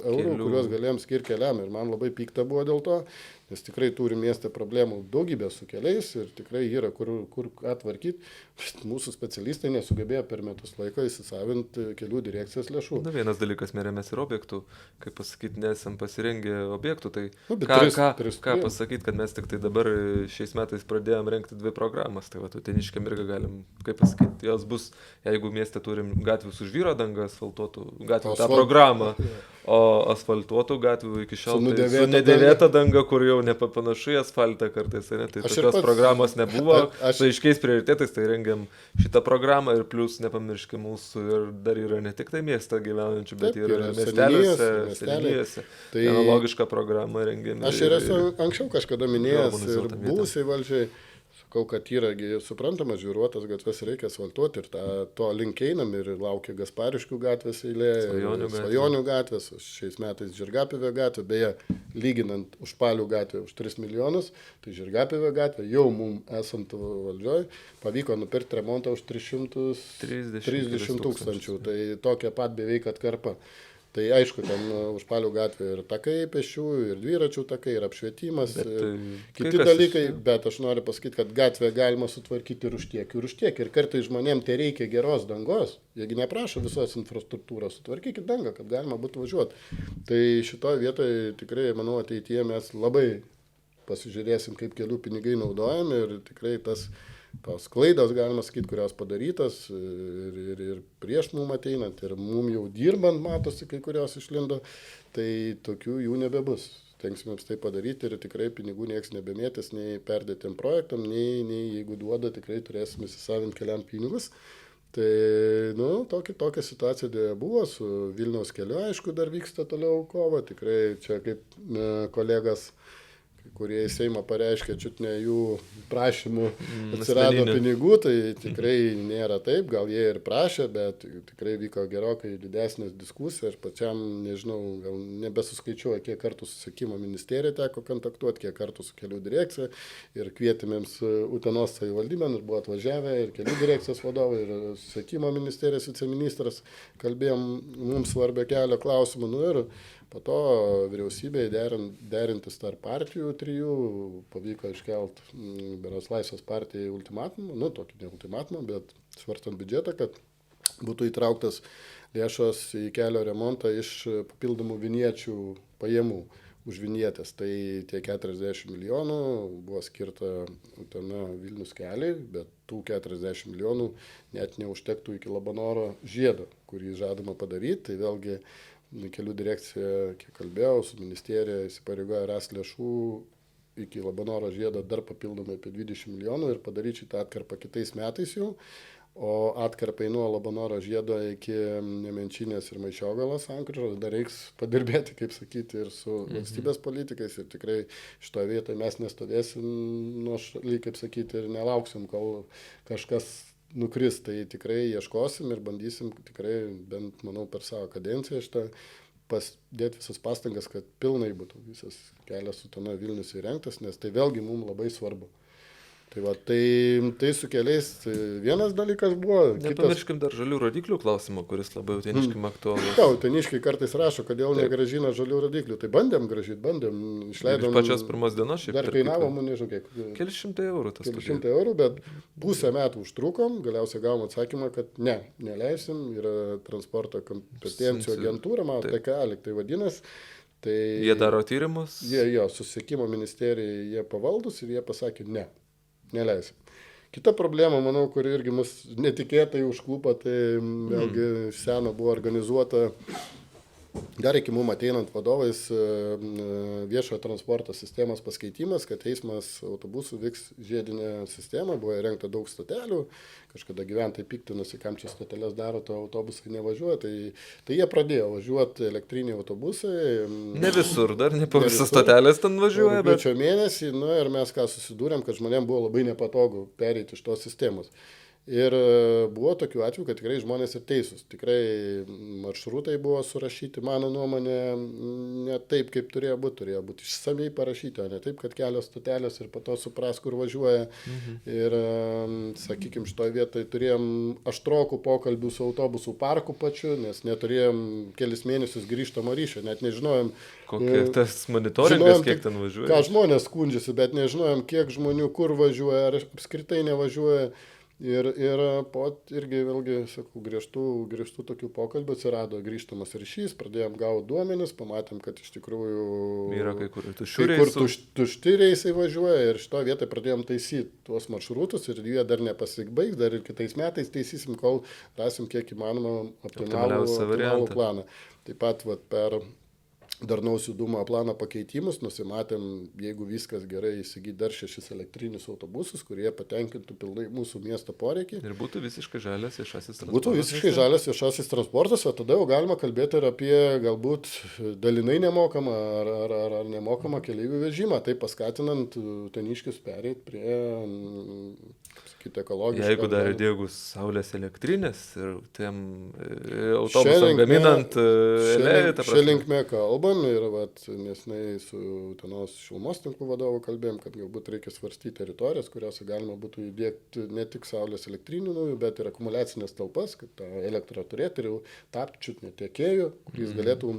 eurų, kuriuos galėjom skirti keliam ir man labai pikta buvo dėl to, nes tikrai turi mieste problemų daugybę su keliais ir tikrai yra kur atvarkyti, bet mūsų specialistai nesugebėjo per metus laiko įsisavinti kelių direkcijos lėšų. Na, vienas dalykas, merė, mes ir objektų, kaip pasakyti, nesam pasirengę objektų, tai ką pasakyti, kad mes tik tai dabar šiais metais pradėjom rengti 2 programas, tai va, Uteniškiam irgi galim, kaip pasakyti, jos bus, jeigu mieste turim gatvių su žvyro danga, asfaltuotų gatvių tą programą, o asfaltuotų gatvių iki šiol su nedėvėta danga, kur jau nepanašu į asfaltą kartais, ne? Tai tokios programos nebuvo, su aiškiais prioritetais, tai rengiam šitą programą ir plus nepamirškim mūsų ir dar yra ne tik tai miestą gyvenančių, bet ir miesteliuose, seniūnijose. Tai analogišką programą rengiam. Aš ir esu anksčiau kažkada minėjęs ir buvusiai valdžiai, sakau, kad yra suprantama, žvyruotas gatves reikia asfaltuoti ir to link einam ir laukia Gaspariškių gatvės eilė, Svajonių gatvės, šiais metais Žirgapivio gatvė, beje, lyginant Užpalių gatvę už 3 milijonus, tai Žirgapivio gatvė jau mums esant valdžioj pavyko nupirkti remontą už 330 000, tai tokia pat beveik atkarpa. Tai aišku, ten Užpalių gatvė ir takai pėsčiųjų, ir dviračių takai, ir apšvietimas, ir kiti dalykai, bet aš noriu pasakyti, kad gatvę galima sutvarkyti ir už tiek. Ir kartais žmonėms tai reikia geros dangos, jeigu neprašo visos infrastruktūros, sutvarkykit dangą, kad galima būtų važiuoti. Tai šitoje vietoje tikrai, manau, ateityje mes labai pasižiūrėsim, kaip kelių pinigai naudojami ir tikrai tos klaidos, galima sakyti, kurios padarytas ir prieš mum ateinant, ir mum jau dirbant matosi, kai kurios išlindo, tai tokių jų nebebus. Tenksimėms tai padaryti ir tikrai pinigų nieks nebemėtis, nei perdėtiem projektam, nei jeigu duoda, tikrai turėsim įsisavinti keliam pinigus. Tai, tokia situacija dėja buvo, su Vilniaus keliu, aišku, dar vyksta toliau kova, tikrai čia kaip kolegas, kurie į Seimą pareiškė, čiut ne jų prašymų atsirado pinigų, tai tikrai nėra taip, gal jie ir prašė, bet tikrai vyko gerokai didesnės diskusijos ir pačiam, nežinau, gal nebesuskaičiuoju, kiek kartų susisiekimo ministerija teko kontaktuoti, kiek kartų su kelių direkcija ir kvietėmėms Utenos savivaldybę, ir buvo atvažiavę ir kelių direkcijos vadovai, ir susisiekimo ministerijos viceministras, kalbėjom mums svarbio kelio klausimų, ir po to vyriausybėje derintis tarp partijų 3 pavyko iškelti beros Laisvės partijai ultimatumą, tokį ne ultimatumą, bet svarstant biudžetą, kad būtų įtrauktas lėšos į kelio remontą iš papildomų viniečių pajamų už vinietės. Tai tie 40 milijonų buvo skirta Utena Vilnius keliai, bet tų 40 milijonų net neužtektų iki Labanoro žiedo, kurį žadama padaryti. Tai vėlgi kelių direkcija, kiek kalbėjau, su ministerija įsipareigoja rasti lėšų iki Labanoro žiedo dar papildomai apie 20 milijonų ir padaryti šitą atkarpą kitais metais jau. O atkarpai nuo Labanoro žiedo iki Nemenčinės ir Maišiogalos sankryžos dar reiks padirbėti, kaip sakyti, ir su valstybės politikais. Ir tikrai šitoje vietoje mes nestovėsim nuošaly, kaip sakyti, ir nelauksim, kol kažkas nukris, tai tikrai ieškosim ir bandysim tikrai, bent manau, per savo kadenciją šitą dėti visas pastangas, kad pilnai būtų visas kelias Utena Vilnius įrengtas, nes tai vėlgi mums labai svarbu. Tai va, tai su keliais vienas dalykas buvo. Nepamirškim dar žalių rodiklių klausimo, kuris labai uteniškim aktualus. Ja, uteniškiai kartais rašo, kodėl negražina žalių rodiklių. Tai bandėm gražyti, išleidom. Iš pačios pirmos dienos šiaip. Dar kainavo, nežinau kiek. Keli šimtai eurų tas. Keli šimtai eurų, bet pusę metų užtrukom, galiausiai gavom atsakymą, kad neleisim, yra transporto kompetencijų agentūra, man TKA, tai vadinasi. Tai jie daro tyrimus? Jie, susisiekimo ministerijai, jie pavaldus ir jie pasakė, neleisim. Kita problema, manau, kuri irgi mus netikėtai užklupo, tai vėlgi seno buvo organizuota, dar iki mum ateinant vadovais, viešojo transporto sistemos paskeitimas, kad eismas autobusų vyks žiedinė sistema, buvo įrengta daug stotelių, kažkada gyventojai piktinosi, kam čia stotelės daro, to autobusai nevažiuoja, tai jie pradėjo važiuoti elektriniai autobusai. Ne visur, dar ne po visas stotelės ten važiuoja, bet... Rugpjūčio mėnesį, ir mes ką susidūrėm, kad žmonėms buvo labai nepatogu pereiti iš tos sistemos. Ir buvo tokių atvejų, kad tikrai žmonės ir teisūs. Tikrai maršrutai buvo surašyti, mano nuomonė, ne taip, kaip turėjo būti išsamei parašyti, o ne taip, kad kelios stotelės ir po to supras, kur važiuoja. Ir, sakykime, šitoje vietoje turėjom aštrokų pokalbių su autobusų parku pačiu, nes neturėjom kelis mėnesius grįžtamo ryšio, net nežinojom. Kokie tas monitoringas, kiek ten važiuoja. Ką žmonės skundžiasi, bet nežinojom, kiek žmonių kur važiuoja, ar apskritai nevažiuoja. Ir po irgi, vėlgi, sakau, griežtų tokių pokalbių atsirado grįžtamas ryšys, pradėjom gauti duomenis, pamatėm, kad iš tikrųjų yra kai kur tušti reisai važiuoja ir šito vietoj pradėjom taisyti tuos maršrutus ir jie dar nepasibaigs, dar ir kitais metais taisysim, kol rasim kiek įmanoma optimalų planą. Taip pat per darnaus judumo plano pakeitimus nusimatėm, jeigu viskas gerai, įsigyti dar 6 elektrinius autobusus, kurie patenkintų pilnai mūsų miesto poreikį. Ir būtų visiškai žalias viešasis transportas. Būtų visiškai žalias viešasis transportas, o tada jau galima kalbėti ir apie galbūt dalinai nemokamą ar nemokamą keleivių vežimą, tai paskatinant uteniškius pereiti prie ekologišką. Jeigu dar įdėgus saulės elektrinės ir tiem autobusam gaminant elektrą. Šia linkme kalbam ir nesnai su Utenos šilumos tinklų vadovu kalbėjom, kad galbūt reikia svarstyti teritorijas, kuriuose galima būtų įdėkti ne tik saulės elektrinių, bet ir akumuliacinės talpas, kad tą elektrą turėti ir jau tapti čiut netiekėjų, kuris galėtų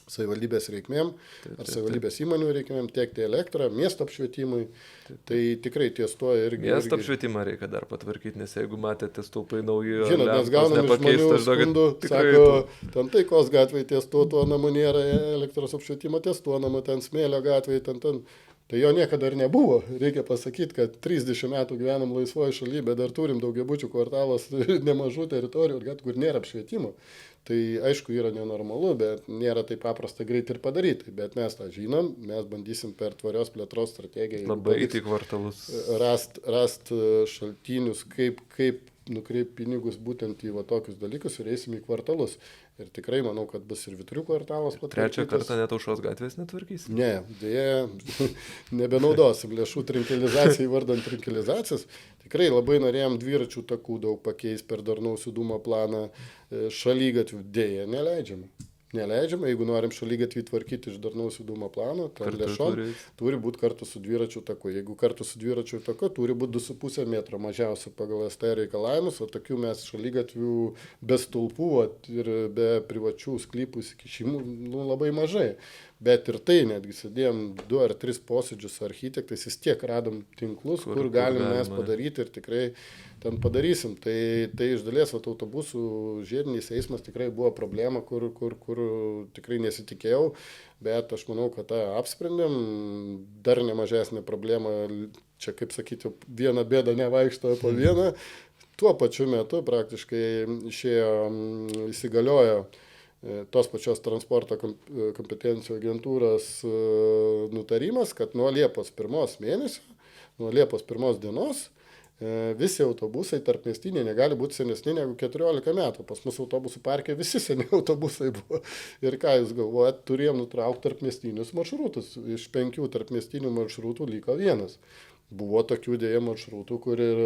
savivaldybės reikmėm ar savivaldybės įmonių reikmėm tiekti elektrą, miesto apšvietimui. Tai tikrai ties tuo irgi. Miesto apšvietimą reikia dar patvarkyti, nes jeigu matėte stulpai nauji, žinot, mes gaunam iš žmonių skundų, sako, ten Taikos gatvėje ties tuo namų nėra elektros apšvietimo, ties tuo namų, ten Smėlio gatvėje, ten. Tai jo niekada ir nebuvo. Reikia pasakyti, kad 30 metų gyvenam laisvoje šalyje, bet dar turim daugiabučių kvartalas, nemažų teritorijų, kur nėra apšvietimo. Tai aišku yra nenormalu, bet nėra taip paprasta greitai ir padaryti. Bet mes tą žinom, mes bandysim per tvarios plėtros strategiją labai į kvartalus rast šaltinius, kaip nukreipti pinigus būtent į tokius dalykus ir eisim į kvartalus. Ir tikrai manau, kad bus ir Vitrių kvartalas patvarkytas. Trečią kartą net Aušros gatvės netvarkysim? Ne, dėja, nebenaudosim lėšų trinkelizacijai vardant trinkelizacijas. Tikrai labai norėjom dviračių takų daug pakeisti per darnaus judumo planą, šaligatvių dėja neleidžiama. Jeigu norim šaligatvį tvarkyti iš darnaus judumo plano, tai lėšom turi būti kartu su dviračių taku. Jeigu kartu su dviračių taku, turi būti 2,5 metro mažiausia pagal ST reikalavimus, o tokių mes šaligatvių be stulpų ir be privačių sklypų įsikišimų labai mažai. Bet ir tai netgi sėdėjom 2 ar 3 posėdžius su architektais, vis tiek radom tinklus, kur galim mes padaryti ir tikrai ten padarysim. Tai iš dalies autobusų žiedinis eismas tikrai buvo problema, kur tikrai nesitikėjau, bet aš manau, kad tą apsprendėm. Dar nemažesnė problema, čia kaip sakyti, viena bėda nevaikšto po vieną. Tuo pačiu metu praktiškai įsigaliojo tos pačios transporto kompetencijų agentūros nutarimas, kad nuo Liepos 1 mėnesio, nuo Liepos 1 dienos visi autobusai tarpmiestiniai negali būti senesni negu 14 metų. Pas mus autobusų parke visi seni autobusai buvo. Ir ką jūs galvojat, turėjom nutraukti tarpmiestinius maršrutus. Iš 5 tarpmiestinių maršrutų liko 1. Buvo tokių dėja maršrutų, kur ir,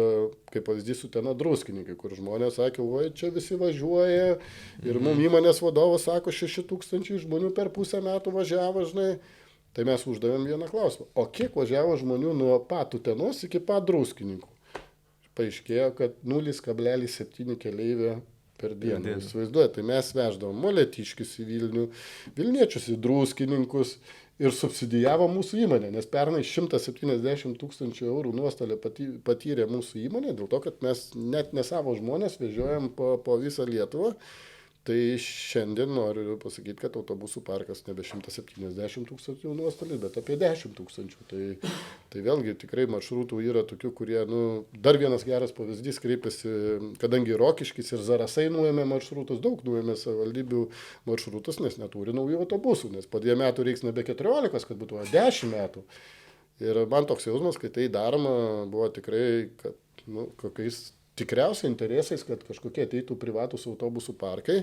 kaip pavyzdys, Utena Druskininkai, kur žmonės sakė, oi, čia visi važiuoja ir mums įmonės vadovas sako, 6 000 žmonių per pusę metų važiavo, žinai. Tai mes uždavėm vieną klausimą. O kiek važiavo žmonių nuo pat Utenos iki pat Druskininkų? Paaiškėjo, kad 0,7 keleivio per dieną. Įsivaizduoju, tai mes veždavom molėtiškius į Vilnių, Vilniečius į Druskininkus ir subsidijavo mūsų įmonę, nes pernai 170 000 eurų nuostolį patyrė mūsų įmonė, dėl to, kad mes net ne savo žmonės vežiojam po visą Lietuvą. Tai šiandien noriu pasakyti, kad autobusų parkas nebe 170 000 nuostolį, bet apie 10 000. Tai vėlgi tikrai maršrutų yra tokių, kurie, dar vienas geras pavyzdys kreipiasi, kadangi Rokiškis ir Zarasai nuėmė maršrutus, daug nuėmė savivaldybių maršrutus, nes neturi naujų autobusų, nes po 2 metų reiks nebe 14, kad būtų 10 metų. Ir man toks jausmas, kai tai daroma, buvo tikrai, kad kokiais tikriausiai interesais, kad kažkokie ateitų privatus autobusų parkai.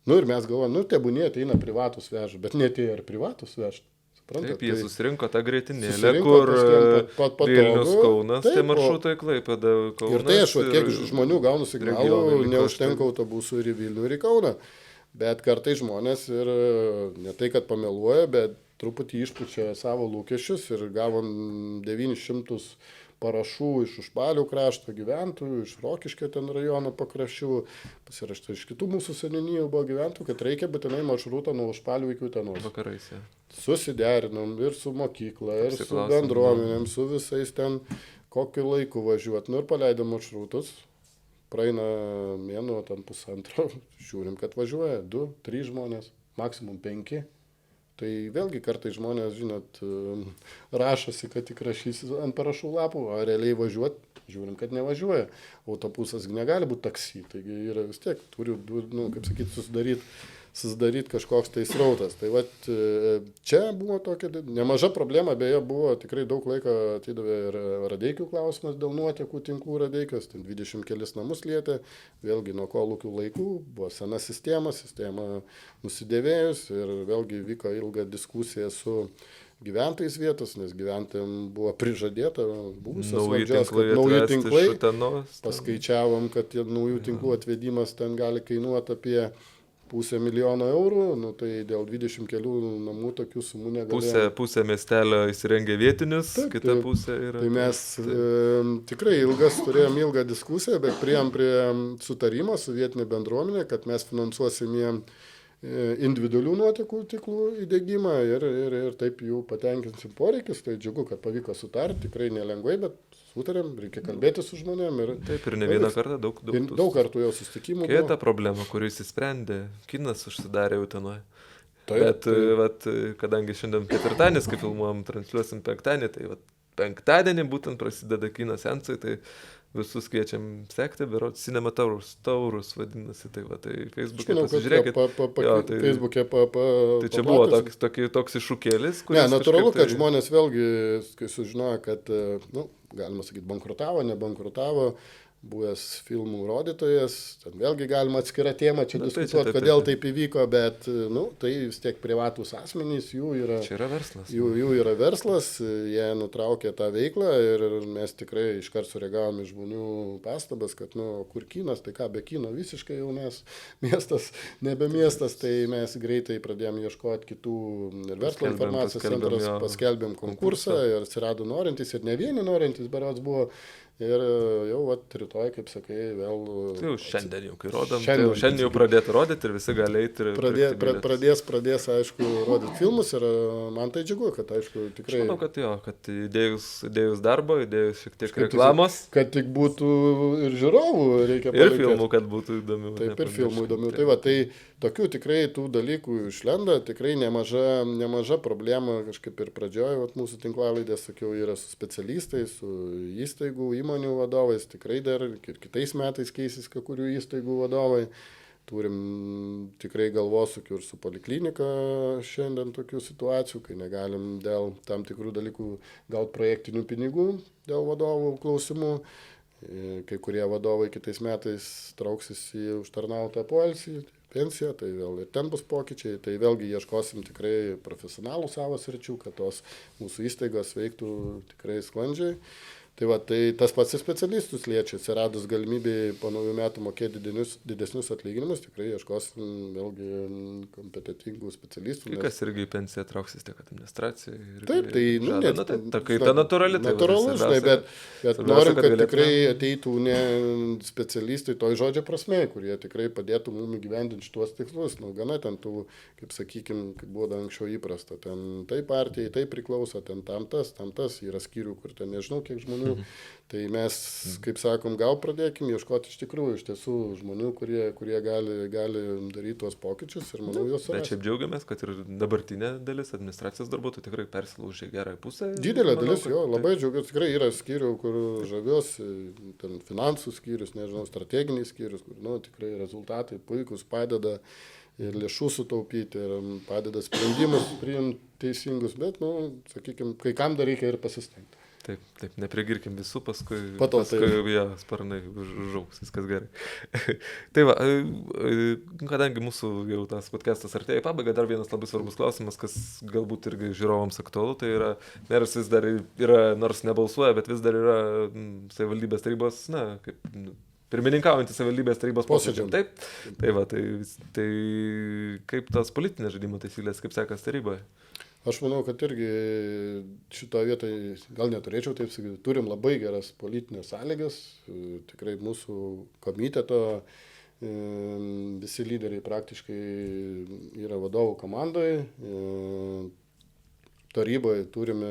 Ir mes galvojame, tebūnie ateina privatus veža, bet netėjo ir privatus veža. Taip, jie susirinko tą greitinėlę, kur Vilnius, Kaunas, tie maršrutai Klaipėda, Kaunas. Ir tai aš, kiek žmonių gaunu signalų, neužtenka autobusų ir į Vilnių, ir į Kauną. Bet kartai žmonės ir ne tai, kad pameluoja, bet truputį išpučia savo lūkesčius ir gavom 900 parašų iš Užpalių krašto gyventojų, iš Rokiškio ten rajono pakraščių, pasirašyta iš kitų mūsų seniūnijų buvo gyventojų, kad reikia būtinai maršrutą nuo Užpalių iki Utenos. Vakarais, ja. Susiderinom ir su mokykla, ir su bendruomenėm, su visais ten, kokiu laiku važiuoti. Ir paleidom maršrutus, praeina mėnuo, ten pusantro, žiūrim, kad važiuoja 2-3 žmonės, maksimum 5. Tai vėlgi kartai žmonės, žinot, rašosi, kad tik rašys ant parašų lapų, o realiai važiuoti, žiūrim, kad nevažiuoja. Autobusas negali būti taksi, taigi yra vis tiek, turi, kaip sakyti, susidaryti kažkoks tai srautas. Tai vat, čia buvo tokia nemaža problema, beje, buvo tikrai daug laiko atidavė ir Radeikių klausimas dėl nuotekų tinklų Radeikios, ten 20 kelis namus lietė, vėlgi nuo kolūkių laikų, buvo sena sistema nusidėvėjus ir vėlgi vyko ilga diskusija su gyventojais vietos, nes gyventojams buvo prižadėta buvusios valdžios, kad nauji tinklai, paskaičiavom, kad naujų tinklų atvedimas ten gali kainuoti apie 500 000 eurų, tai dėl 20 kelių namų tokių sumų negalėjome. Pusė miestelio įsirengė vietinius, kita pusė yra. Tai mes tikrai turėjom ilgą diskusiją, bet priėjom prie sutarimo su vietinė bendruomenė, kad mes finansuosim jiem individualių nuotekų tinklų įdiegimą ir taip jų patenkinsim poreikis. Tai džiugu, kad pavyko sutarti, tikrai nelengvai, bet sutarėm, reikia kalbėti su žmonėm. Taip, ir ne vieną kartą, daug kartų jau susitikimų. Kita problema, kuri įsisprendė, kinas užsidarė Utenoje. Bet kadangi šiandien ketvirtadienis, kai filmuojam, transliuosim penktadienį, tai penktadienį būtent prasideda kino seansai, tai visus kviečiam sekti, berods Cinema Taurus vadinasi, tai Facebook'e pasižiūrėkit. Facebook'e Tai čia buvo toks iššūkėlis, kuris... Natūralu, kad žmonės vėlgi, kai sužinojo, kad, galima sakyti, bankrutavo, nebankrutavo, buvęs filmų rodytojas, ten vėlgi galima atskirą temą čia diskutuoti, kodėl taip įvyko, bet tai vis tiek privatūs asmenys, jų yra... Čia yra verslas. Jų yra verslas, jie nutraukė tą veiklą ir mes tikrai iškart sureagavom iš žmonių pastabas, kad kur kinas, tai ką, be kino visiškai jau mes miestas, nebe miestas, tai mes greitai pradėjom ieškoti kitų ir verslo informacijos centras, paskelbėm konkursą ir atsirado norintys ir ne vieni norintys, berods buvo. Ir jau rytoj, kaip sakai, vėl... Tai jau šiandien jau, kai rodom, šiandien jau pradėtų rodyti ir visi gali eiti ir... Pradės, aišku, rodyti filmus ir man tai džiugu, kad, aišku, tikrai... Aš manau, kad įdėjus darbo, įdėjus šiek tiek reklamos... Kad tik būtų ir žiūrovų reikia palinkėti. Ir filmų, kad būtų įdomių. Taip, ir filmų įdomių. Tai tokių tikrai tų dalykų išlenda, tikrai nemaža problema, kažkaip ir pradžioje, mūsų tinklalaidės, sakiau, yra su specialistais, su įstaigų, įmonių vadovais, tikrai dar ir kitais metais keisis kai kurių įstaigų vadovai. Turim tikrai galvosūkių ir su poliklinika šiandien tokių situacijų, kai negalim dėl tam tikrų dalykų gauti projektinių pinigų dėl vadovų klausimų. Kai kurie vadovai kitais metais trauksis į užtarnautą poilsį, pensiją, tai vėl ir ten bus pokyčiai, tai vėlgi ieškosim tikrai profesionalų savo sričių, kad tos mūsų įstaigos veiktų tikrai sklandžiai. Tai va, tai tas pats ir specialistus liečia, atsiradus galimybė po naujų metų mokėti didesnius atlyginimus, tikrai ieškosim vėlgi kompetitingų specialistų. Kai kas irgi į pensiją trauksis tiek administracija. Taip, tai, ta kaita natūrali. Natūralu, žinai, bet norim, kad tikrai ateitų ne specialistai toj žodžio prasme, kurie tikrai padėtų mums įgyvendinti šituos tikslus. Nu, gana ten tų, kaip sakykime, kaip buvo anksčiau įprasta, ten tai partijai, tai priklauso, ten tam tas, yra skyrių, kur ten nežinau, kiek žmonių. Tai mes, kaip sakom, gal pradėkim ieškoti iš tiesų žmonių, kurie gali daryti tuos pokyčius ir manau juos surasti. Bet šiaip džiaugiamės, kad ir dabartinė dalis administracijos darbuotojų tikrai persilaužė gerąją pusę. Didelė dalis, jo, labai džiaugiuosi, tikrai yra skyrių, kur žaviuosi, ten finansų skyrius, nežinau, strateginiai skyrius, kur, nu, tikrai rezultatai puikus, padeda ir lėšų sutaupyti, ir padeda sprendimus priimti teisingus, bet, nu, sakykime, kai kam dar reikia ir pasistengti. Taip, neprigirkim visų, paskui ja, sparnai užaugs, viskas gerai. Tai va, kadangi mūsų jau tas podcastas artėja į pabaigą, dar vienas labai svarbus klausimas, kas galbūt irgi žiūrovams aktualu, tai yra, meras vis dar yra, nors nebalsuoja, bet vis dar yra savivaldybės tarybos, na, kaip pirmininkaujantis savivaldybės tarybos posėdžiam. Taip, tai va, tai kaip tas politinės žaidimo taisyklės, kaip sekas taryboje? Aš manau, kad irgi šito vietoje, gal neturėčiau taip sakyti, turim labai geras politinės sąlygas, tikrai mūsų komiteto visi lyderiai praktiškai yra vadovų komandoje, taryboje turime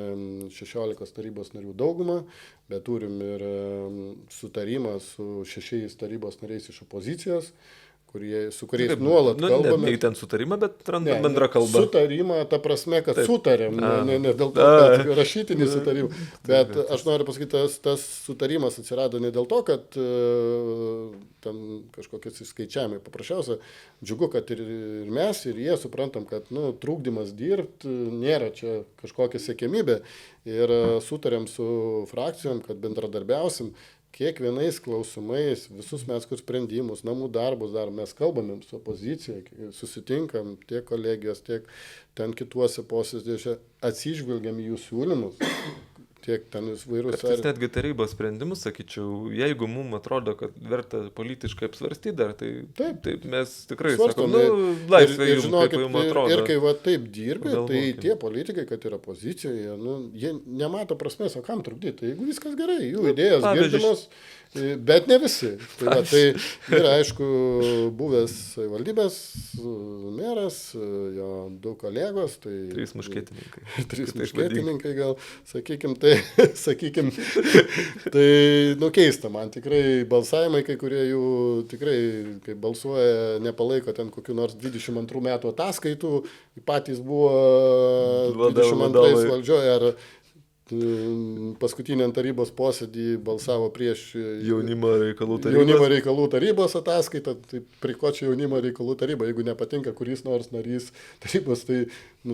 16 tarybos narių daugumą, bet turim ir sutarimą su 6 tarybos nariais iš opozicijos, su kuriais nuolat kalbame. Ne ten sutarimą, bet randam bendrą kalbą. Sutarimą, ta prasme, kad sutarėm, ne dėl to, kad rašytinį sutarimą. Bet aš noriu pasakyti, tas sutarimas atsirado ne dėl to, kad ten kažkokiais įskaičiavimai. Paprasčiausia, džiugu, kad ir mes, ir jie suprantam, kad trukdymas dirbti nėra čia kažkokia siekiamybė. Ir sutarėm su frakcijom, kad bendradarbiausim. Kiekvienais klausimais, visus mes kur sprendimus, namų darbus dar mes kalbame su opozicija, susitinkam tiek kolegijos, tiek ten kituose posėdžiuose, atsižvelgiam į jų siūlymus, tiek ten vairūs. Kartais netgi tarybos sprendimus, sakyčiau, jeigu mums atrodo, kad verta politiškai apsvarstyti dar, tai taip mes tikrai svarstom, laisvė jums, kaip jums atrodo. Ir kai va taip dirbi, tai tie politikai, kad yra pozicijoje, jie nemato prasmės, o kam trukdyti. Tai jeigu viskas gerai, jų idėjos girdimos, bet ne visi. Tai, va, tai yra, aišku, buvęs valdybės meras, jo 2 kolegos. Tai, 3 muškietininkai. 3 muškietininkai gal, sakykim, tai keista man tikrai balsavimai, kai kurie jų tikrai, kai balsuoja, nepalaiko ten kokių nors 22 metų ataskaitų, patys buvo 22 valdžioje ar paskutiniam tarybos posėdį balsavo prieš jaunimo reikalų tarybos ataskaitą, tai prie ko čia jaunimo reikalų taryba, jeigu nepatinka kuris nors narys tarybos, tai,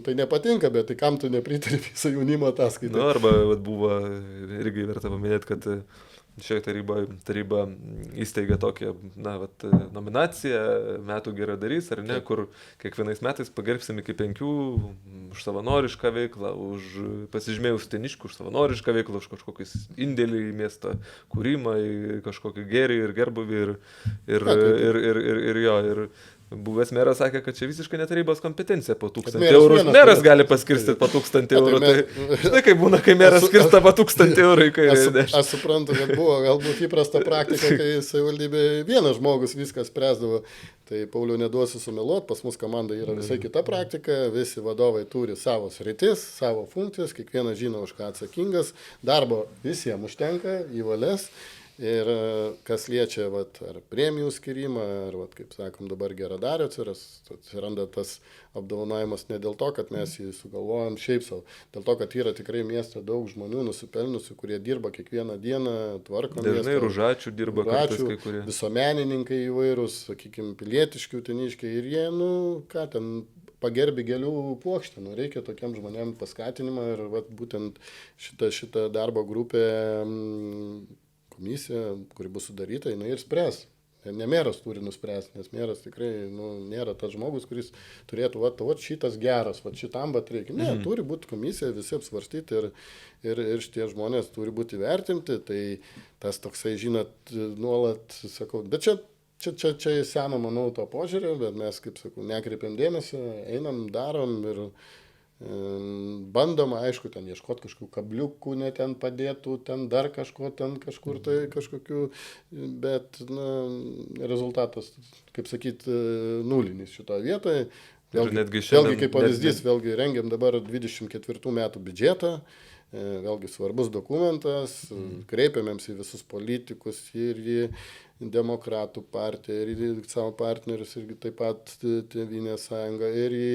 tai nepatinka, bet tai kam tu nepritari visą jaunimo ataskaitą. Arba buvo irgi verta paminėti, kad šioje taryba įsteigė tokią nominaciją metų geradarys, ar ne, kur kiekvienais metais pagerbsim iki 5 už savanorišką veiklą, už pasižymėjus teniškų, už savanorišką veiklą, už kažkokius indėlį į miesto kūrimą, į kažkokį gėrį ir gerbuvį ir buvęs meras sakė, kad čia visiškai ne tarybos kompetencija po 1000 eurų. Meras gali paskirstyti po 1000 eurų. Tai kaip būna, kai meras skirsta po 1000 eurų. Aš suprantu, kad buvo galbūt įprasta praktika, kai savivaldybė vienas žmogus viską spręsdavo. Tai Pauliau neduosiu sumeluoti, pas mus komanda yra visai kita praktika, visi vadovai turi savo sritis, savo funkcijas, kiekvienas žino, už ką atsakingas, darbo visiems užtenka, į valias. Ir kas liečia ar premijų skirimą, ar, kaip sakom, dabar geradario atsiranda tas apdovanojimas ne dėl to, kad mes jį sugalvojam šiaip savo, dėl to, kad yra tikrai mieste daug žmonių nusipelnusių, kurie dirba kiekvieną dieną, tvarko miestą. Dažnai ružačių dirba kartais kai kurie. Visuomenininkai įvairūs, sakykime, pilietiški, uteniškiai ir jie, pagerbi gėlių puokštę. Reikia tokiam žmonėm paskatinimą ir būtent šita darbo grupė, komisija, kuri bus sudaryta, jinai ir spręs Ne meras turi nuspręsti, nes meras tikrai nėra tas žmogus, kuris turėtų, va šitas geras, va šitam reikia. Ne, turi būti komisija, visi apsvarstyti ir šitie žmonės turi būti vertinti. Tai tas toksai, žinot, nuolat, sakau, bet čia seno, manau, to požiūrio, bet mes, kaip sakau, nekreipiam dėmesio, einam, darom ir bandoma, aišku, ten ieškoti kažkokių kabliukų, ne ten padėtų, ten dar kažko, ten kažkur tai kažkokių, bet rezultatas, kaip sakyt, nulinis šitoje vietoje. Vėlgi kaip pavyzdys, vėlgi rengiam dabar 24 metų biudžetą, vėlgi svarbus dokumentas, kreipiamėms į visus politikus ir į Demokratų partiją, ir į savo partnerius, irgi taip pat Tėvynės sąjungą, ir į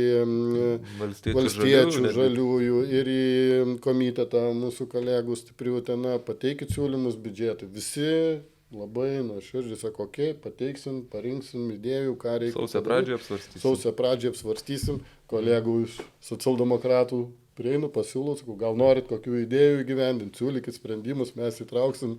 valstiečių žaliųjų, ir į komitetą mūsų kolegų stiprių ten, pateikit siūlymus biudžetui. Visi labai nuoširdžiai sako, pateiksim, parinksim idėjų, ką reikia. Sausio pradžią apsvarstysim. Kolegų iš socialdemokratų prieinu, pasiūlau, sakau, gal norit kokių idėjų įgyvendinti, siūlykit sprendimus, mes įtrauksim.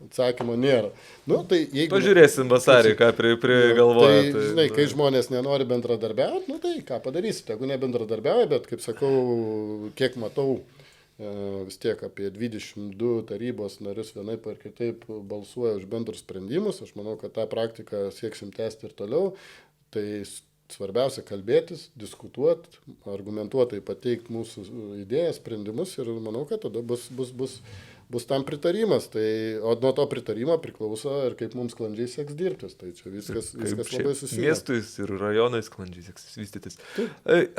Atsakymo nėra. Tai jeigu... Pažiūrėsim vasarį, ką prigalvoja. Tai, žinai, kai žmonės nenori bendradarbiauti, tai ką padarysite, jeigu nebendradarbiauja, bet, kaip sakau, kiek matau, vis tiek apie 22 tarybos narius vienaip ar kitaip balsuoja už bendrus sprendimus. Aš manau, kad tą praktiką sieksim tęsti ir toliau. Tai svarbiausia kalbėtis, diskutuoti, argumentuotai pateikti mūsų idėjas, sprendimus ir manau, kad tada bus tam pritarimas. O nuo to pritarimo priklauso ir kaip mums sklandžiai seks dirbtis. Tai čia viskas labai susiję. Miestais ir rajonais sklandžiai seks vystytis.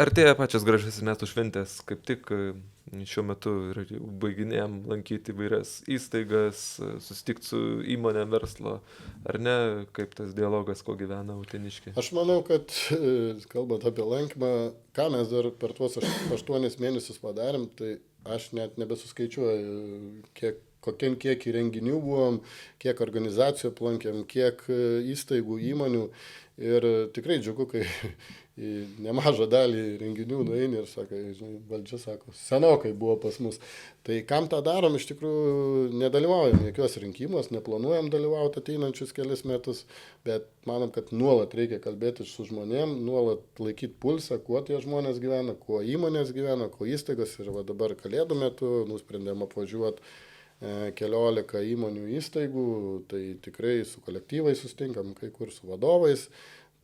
Artėja pačias gražias metų šventės, kaip tik šiuo metu baiginėjom lankyti įvairias įstaigas, susitikti su įmonėm verslo, ar ne, kaip tas dialogas, ko gyvena Uteniškiai. Aš manau, kad kalbant apie lankymą, ką mes dar per tuos 8 mėnesius padarėm, tai aš net nebesuskaičiuoju, kokiam kiekį renginių buvom, kiek organizacijų aplankėm, kiek įstaigų, įmonių. Ir tikrai džiugu, kai į nemažą dalį renginių nueini ir sakai, žinai, valdžia sako, senokai buvo pas mus. Tai kam tą darom, iš tikrųjų nedalyvaujam jokios rinkimus, neplanuojam dalyvauti ateinančius kelias metus, bet manom, kad nuolat reikia kalbėti su žmonėm, nuolat laikyti pulsą, kuo tie žmonės gyvena, kuo įmonės gyvena, kuo įstaigas. Ir va dabar kalėdų metu nusprendėm apvažiuoti 14 įmonių įstaigų, tai tikrai su kolektyvais sustinkam, kai kur su vadovais.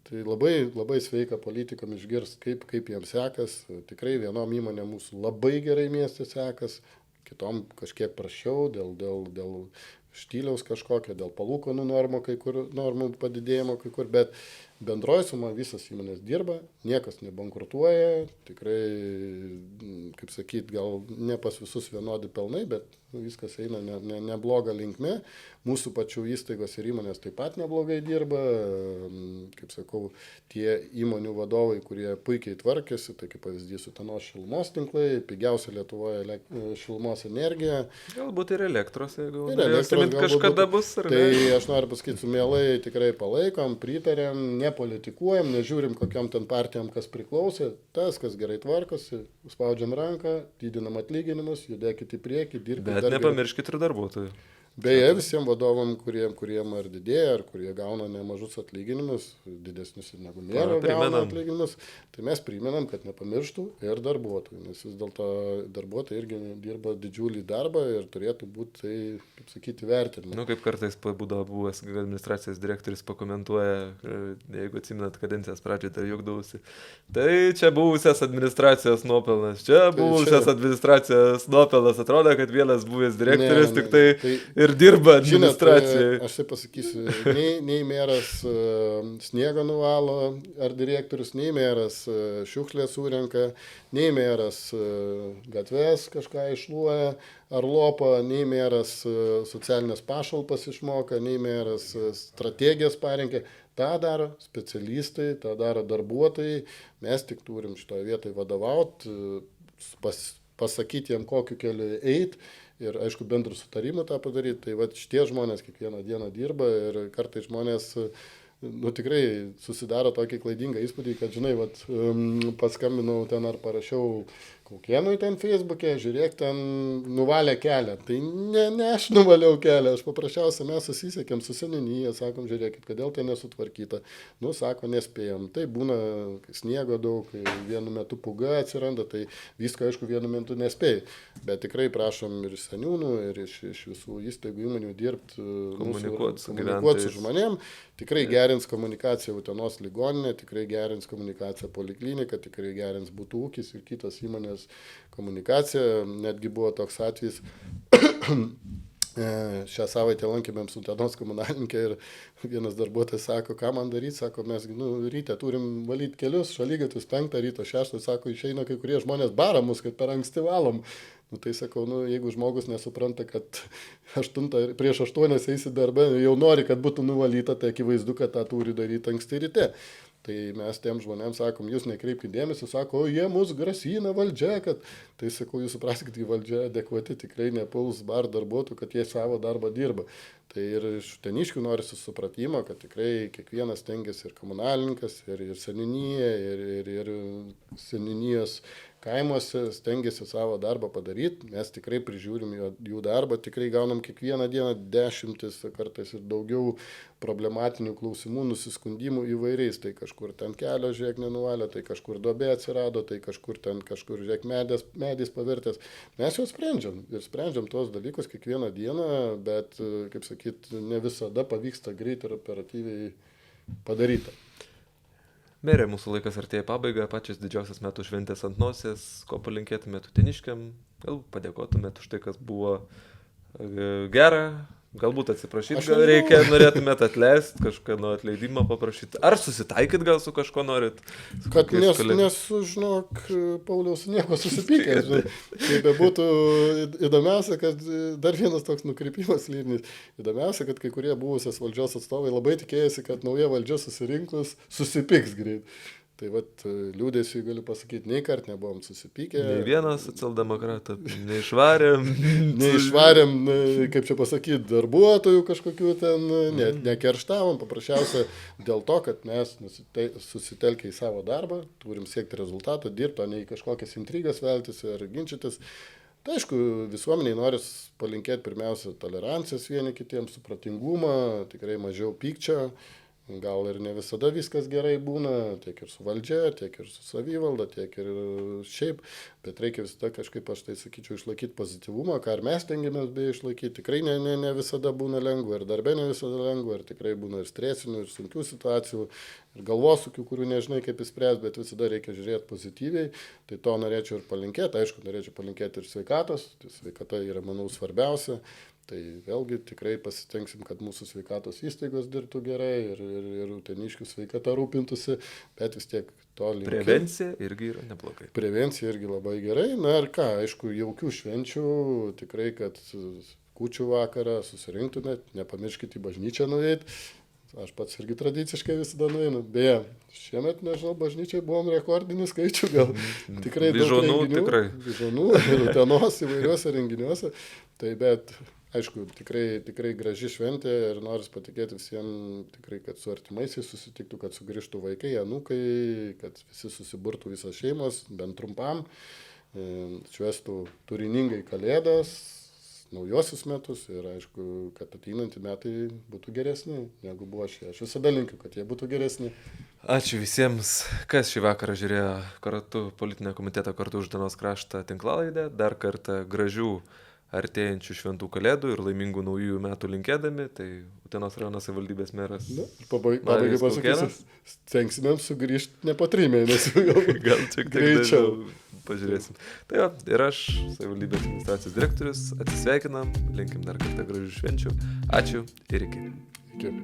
Tai labai sveika politikam išgirst, kaip jiems sekas. Tikrai vienom įmonėm mūsų labai gerai mieste sekas, kitom kažkiek prasčiau dėl štyliaus kažkokio, dėl palūkanų normų, kai kur normų padidėjimo, kai kur, bet bendroji suma visas įmonės dirba, niekas nebankrutuoja, tikrai, kaip sakyt, gal ne pas visus vienodi pelnai, bet viskas eina nebloga linkme. Mūsų pačių įstaigos ir įmonės taip pat neblogai dirba, kaip sakau, tie įmonių vadovai, kurie puikiai tvarkėsi, tai kaip pavyzdys Utenos šilumos tinklai, pigiausia Lietuvoje šilumos energija. Galbūt ir elektros, jeigu kažkada bus. Tai aš noriu pasakyti, su mielai tikrai palaikom, pritarėm, nepolitikuojam, nežiūrim kokiam ten partijam, kas priklausė. Tas, kas gerai tvarkosi, spaudžiam ranką, didinam atlyginimus, judėkit į priekį, dirbkite. Bet nepamirškit ir darbuotojų. Beje, visiems vadovam, kuriem ar didėja, ar kurie gauna nemažus atlyginimus, didesnius ir negu mero gauna atlyginimus, tai mes primenam, kad nepamirštų ir darbuotojų, nes vis dėlto darbuotojai irgi dirba didžiulį darbą ir turėtų būti, tai, kaip sakyti, vertinami. Kaip kartais būdavo buvęs administracijos direktorius pakomentuoja, jeigu atsimenat kadencijos pradžią, tai juokdavausi. Tai čia buvusias administracijos nuopelnas, administracijos nuopelnas, atrodo, kad vienas buvęs direktorius tik tai ir dirba administracijai. Žinot, aš tai pasakysiu, nei meras sniegą nuvalo, ar direktorius, nei meras šiukšlę surenka, nei meras gatves kažką išluoja, ar lopa, nei meras socialinės pašalpas išmoka, nei meras strategijas parenkia. Ta daro specialistai, ta daro darbuotojai, mes tik turim šitoje vietoje vadovauti, pasakyti jam kokiu keliu eiti. Ir, aišku, bendrų sutarimų tą padaryti, tai va šitie žmonės kiekvieną dieną dirba ir kartais žmonės, tikrai susidaro tokį klaidingą įspūdį, kad, žinai, paskambinau ten ar parašiau Kaukienui ten Facebook'e, žiūrėk, ten nuvalė kelią. Tai ne aš nuvaliau kelią, aš paprasčiausiai mes susisiekėm su seniūnyje, sakom, žiūrėkit, kodėl tai nesutvarkyta. Nu, sako, nespėjom. Tai būna sniego daug, vienu metu puga atsiranda, tai viską, aišku, vienu metu nespėjai. Bet tikrai prašom ir seniūnų, ir iš visų įstaigų įmonių dirbti, komunikuoti su žmonėm. Tikrai gerins komunikaciją Utenos ligoninė, tikrai gerins komunikaciją poliklinika, tikrai gerins butų ūkis ir kitos įmonės komunikacija. Netgi buvo toks atvejis, šią savaitę lankėmėm su Utenos komunalininkė ir vienas darbuotojas sako, ką man daryti, sako, mes ryte turim valyti kelius, šaligatvius 5 ryto, 6, sako, išeina kai kurie žmonės bara mus, kad per anksti valom. Nu, tai sakau, jeigu žmogus nesupranta, kad prieš 8 eisi darbą, jau nori, kad būtų nuvalyta, tai akivaizdu, kad tą turi daryti anksti ryte. Tai mes tiem žmonėms sakom, jūs nekreipkite dėmesio, sako, jie mus grasina valdžia, kad... Tai sakau, jūs supraskite, kad valdžia adekvati tikrai nepuls bar darbuotojų, kad jie savo darbą dirba. Tai ir iš uteniškių norisi supratimo, kad tikrai kiekvienas stengiasi ir komunalininkas, ir seniūnija, ir seniūnijos kaimuose stengiasi savo darbą padaryti. Mes tikrai prižiūrim jų darbą, tikrai gaunam kiekvieną dieną 10, kartais ir daugiau problematinių klausimų, nusiskundimų įvairiais. Tai kažkur ten kelio, žiūrėk, nenuvalė, tai kažkur duobė atsirado, tai kažkur, žiūrėk, medis pavirtęs. Mes jau sprendžiam ir sprendžiam tuos dalykus kiekvieną dieną, bet, kaip sakyt, ne visada pavyksta greit ir operatyviai padaryta. Merė, mūsų laikas artėja pabaiga, pačios didžiausias metų šventės ant nosies, ko palinkėtumėt uteniškiam, gal padėkotumėt už tai, kas buvo gera, galbūt atsiprašyti, gal reikia, norėtumėt atleisti, kažką nuo atleidimo paprašyti, ar susitaikyt gal su kažko norit? Kad nesu, žinok, Pauliaus nieko susipykęs. Kaip bebūtų įdomiausia, kad dar vienas toks nukrypimas lyrinis. Įdomiausia, kad kai kurie buvusios valdžios atstovai labai tikėjosi, kad nauja valdžia susirinkus susipyks greit. Tai vat liūdėsiu galiu pasakyti, nei kart nebuvom susipykę. Nei vienas socialdemokratą neišvarėm. Neišvarėm, kaip čia pasakyti, darbuotojų kažkokių ten, nekerštavom, paprasčiausia dėl to, kad mes susitelkę į savo darbą, turim siekti rezultatą, dirbti, o ne į kažkokias intrigas veltis ar ginčytis. Tai aišku, visuomeniai noris palinkėti pirmiausia tolerancijos vieni kitiems, supratingumą, tikrai mažiau pykčio. Gal ir ne visada viskas gerai būna, tiek ir su valdžia, tiek ir su savivalda, tiek ir šiaip, bet reikia visada kažkaip, aš tai sakyčiau, išlaikyti pozityvumą, ką ir mes tengiamės beje išlaikyti. Tikrai ne visada būna lengva, ir darbe ne visada lengva, ir tikrai būna ir stresinių, ir sunkių situacijų, ir galvosukių, kurių nežinai kaip įspręsti, bet visada reikia žiūrėti pozityviai. Tai to norėčiau ir palinkėti, aišku, norėčiau palinkėti ir sveikatos, tai sveikata yra, manau, svarbiausia. Tai vėlgi tikrai pasitengsim, kad mūsų sveikatos įstaigos dirbtų gerai ir uteniškių sveikata rūpintųsi, bet vis tiek to linkiu. Prevencija irgi yra neblogai. Prevencija irgi labai gerai. Na ir ką, aišku, jaukių švenčių, tikrai, kad kūčių vakarą susirinktumėt, nepamirškite į bažnyčią nueiti. Aš pats irgi tradiciškai visada nueinu. Beje, šiemet, nežinau, bažnyčiai buvom rekordinį skaičių, gal tikrai daug renginių. Vyžonų ir Utenos įvairiuose renginiuose. Tai bet... Aišku, tikrai graži šventė ir noris patikėti visiems, tikrai, kad su artimaisiais susitiktų, kad sugrįžtų vaikai, anūkai, kad visi susiburtų visos šeimos, bent trumpam, švęstų turiningai kalėdas, naujosius metus ir aišku, kad ateinantį metai būtų geresni, negu buvo šie. Aš visada linkiu, kad jie būtų geresni. Ačiū visiems, kas šį vakarą žiūrėjo kartu politinio komiteto kartu už Utenos kraštą tinklalaidę. Dar kartą gražių artėjančių šventų kalėdų ir laimingų naujųjų metų linkėdami, tai Utenos rajono savivaldybės meras. Pabaigai pasakysiu, stengsimėm sugrįžti ne po 3 mėnesių. Gal tik greičiau. Pažiūrėsim. Tai jo, ir aš, savivaldybės administracijos direktorius, atsisveikinam, linkim dar kartą gražių švenčių. Ačiū ir iki. Iki.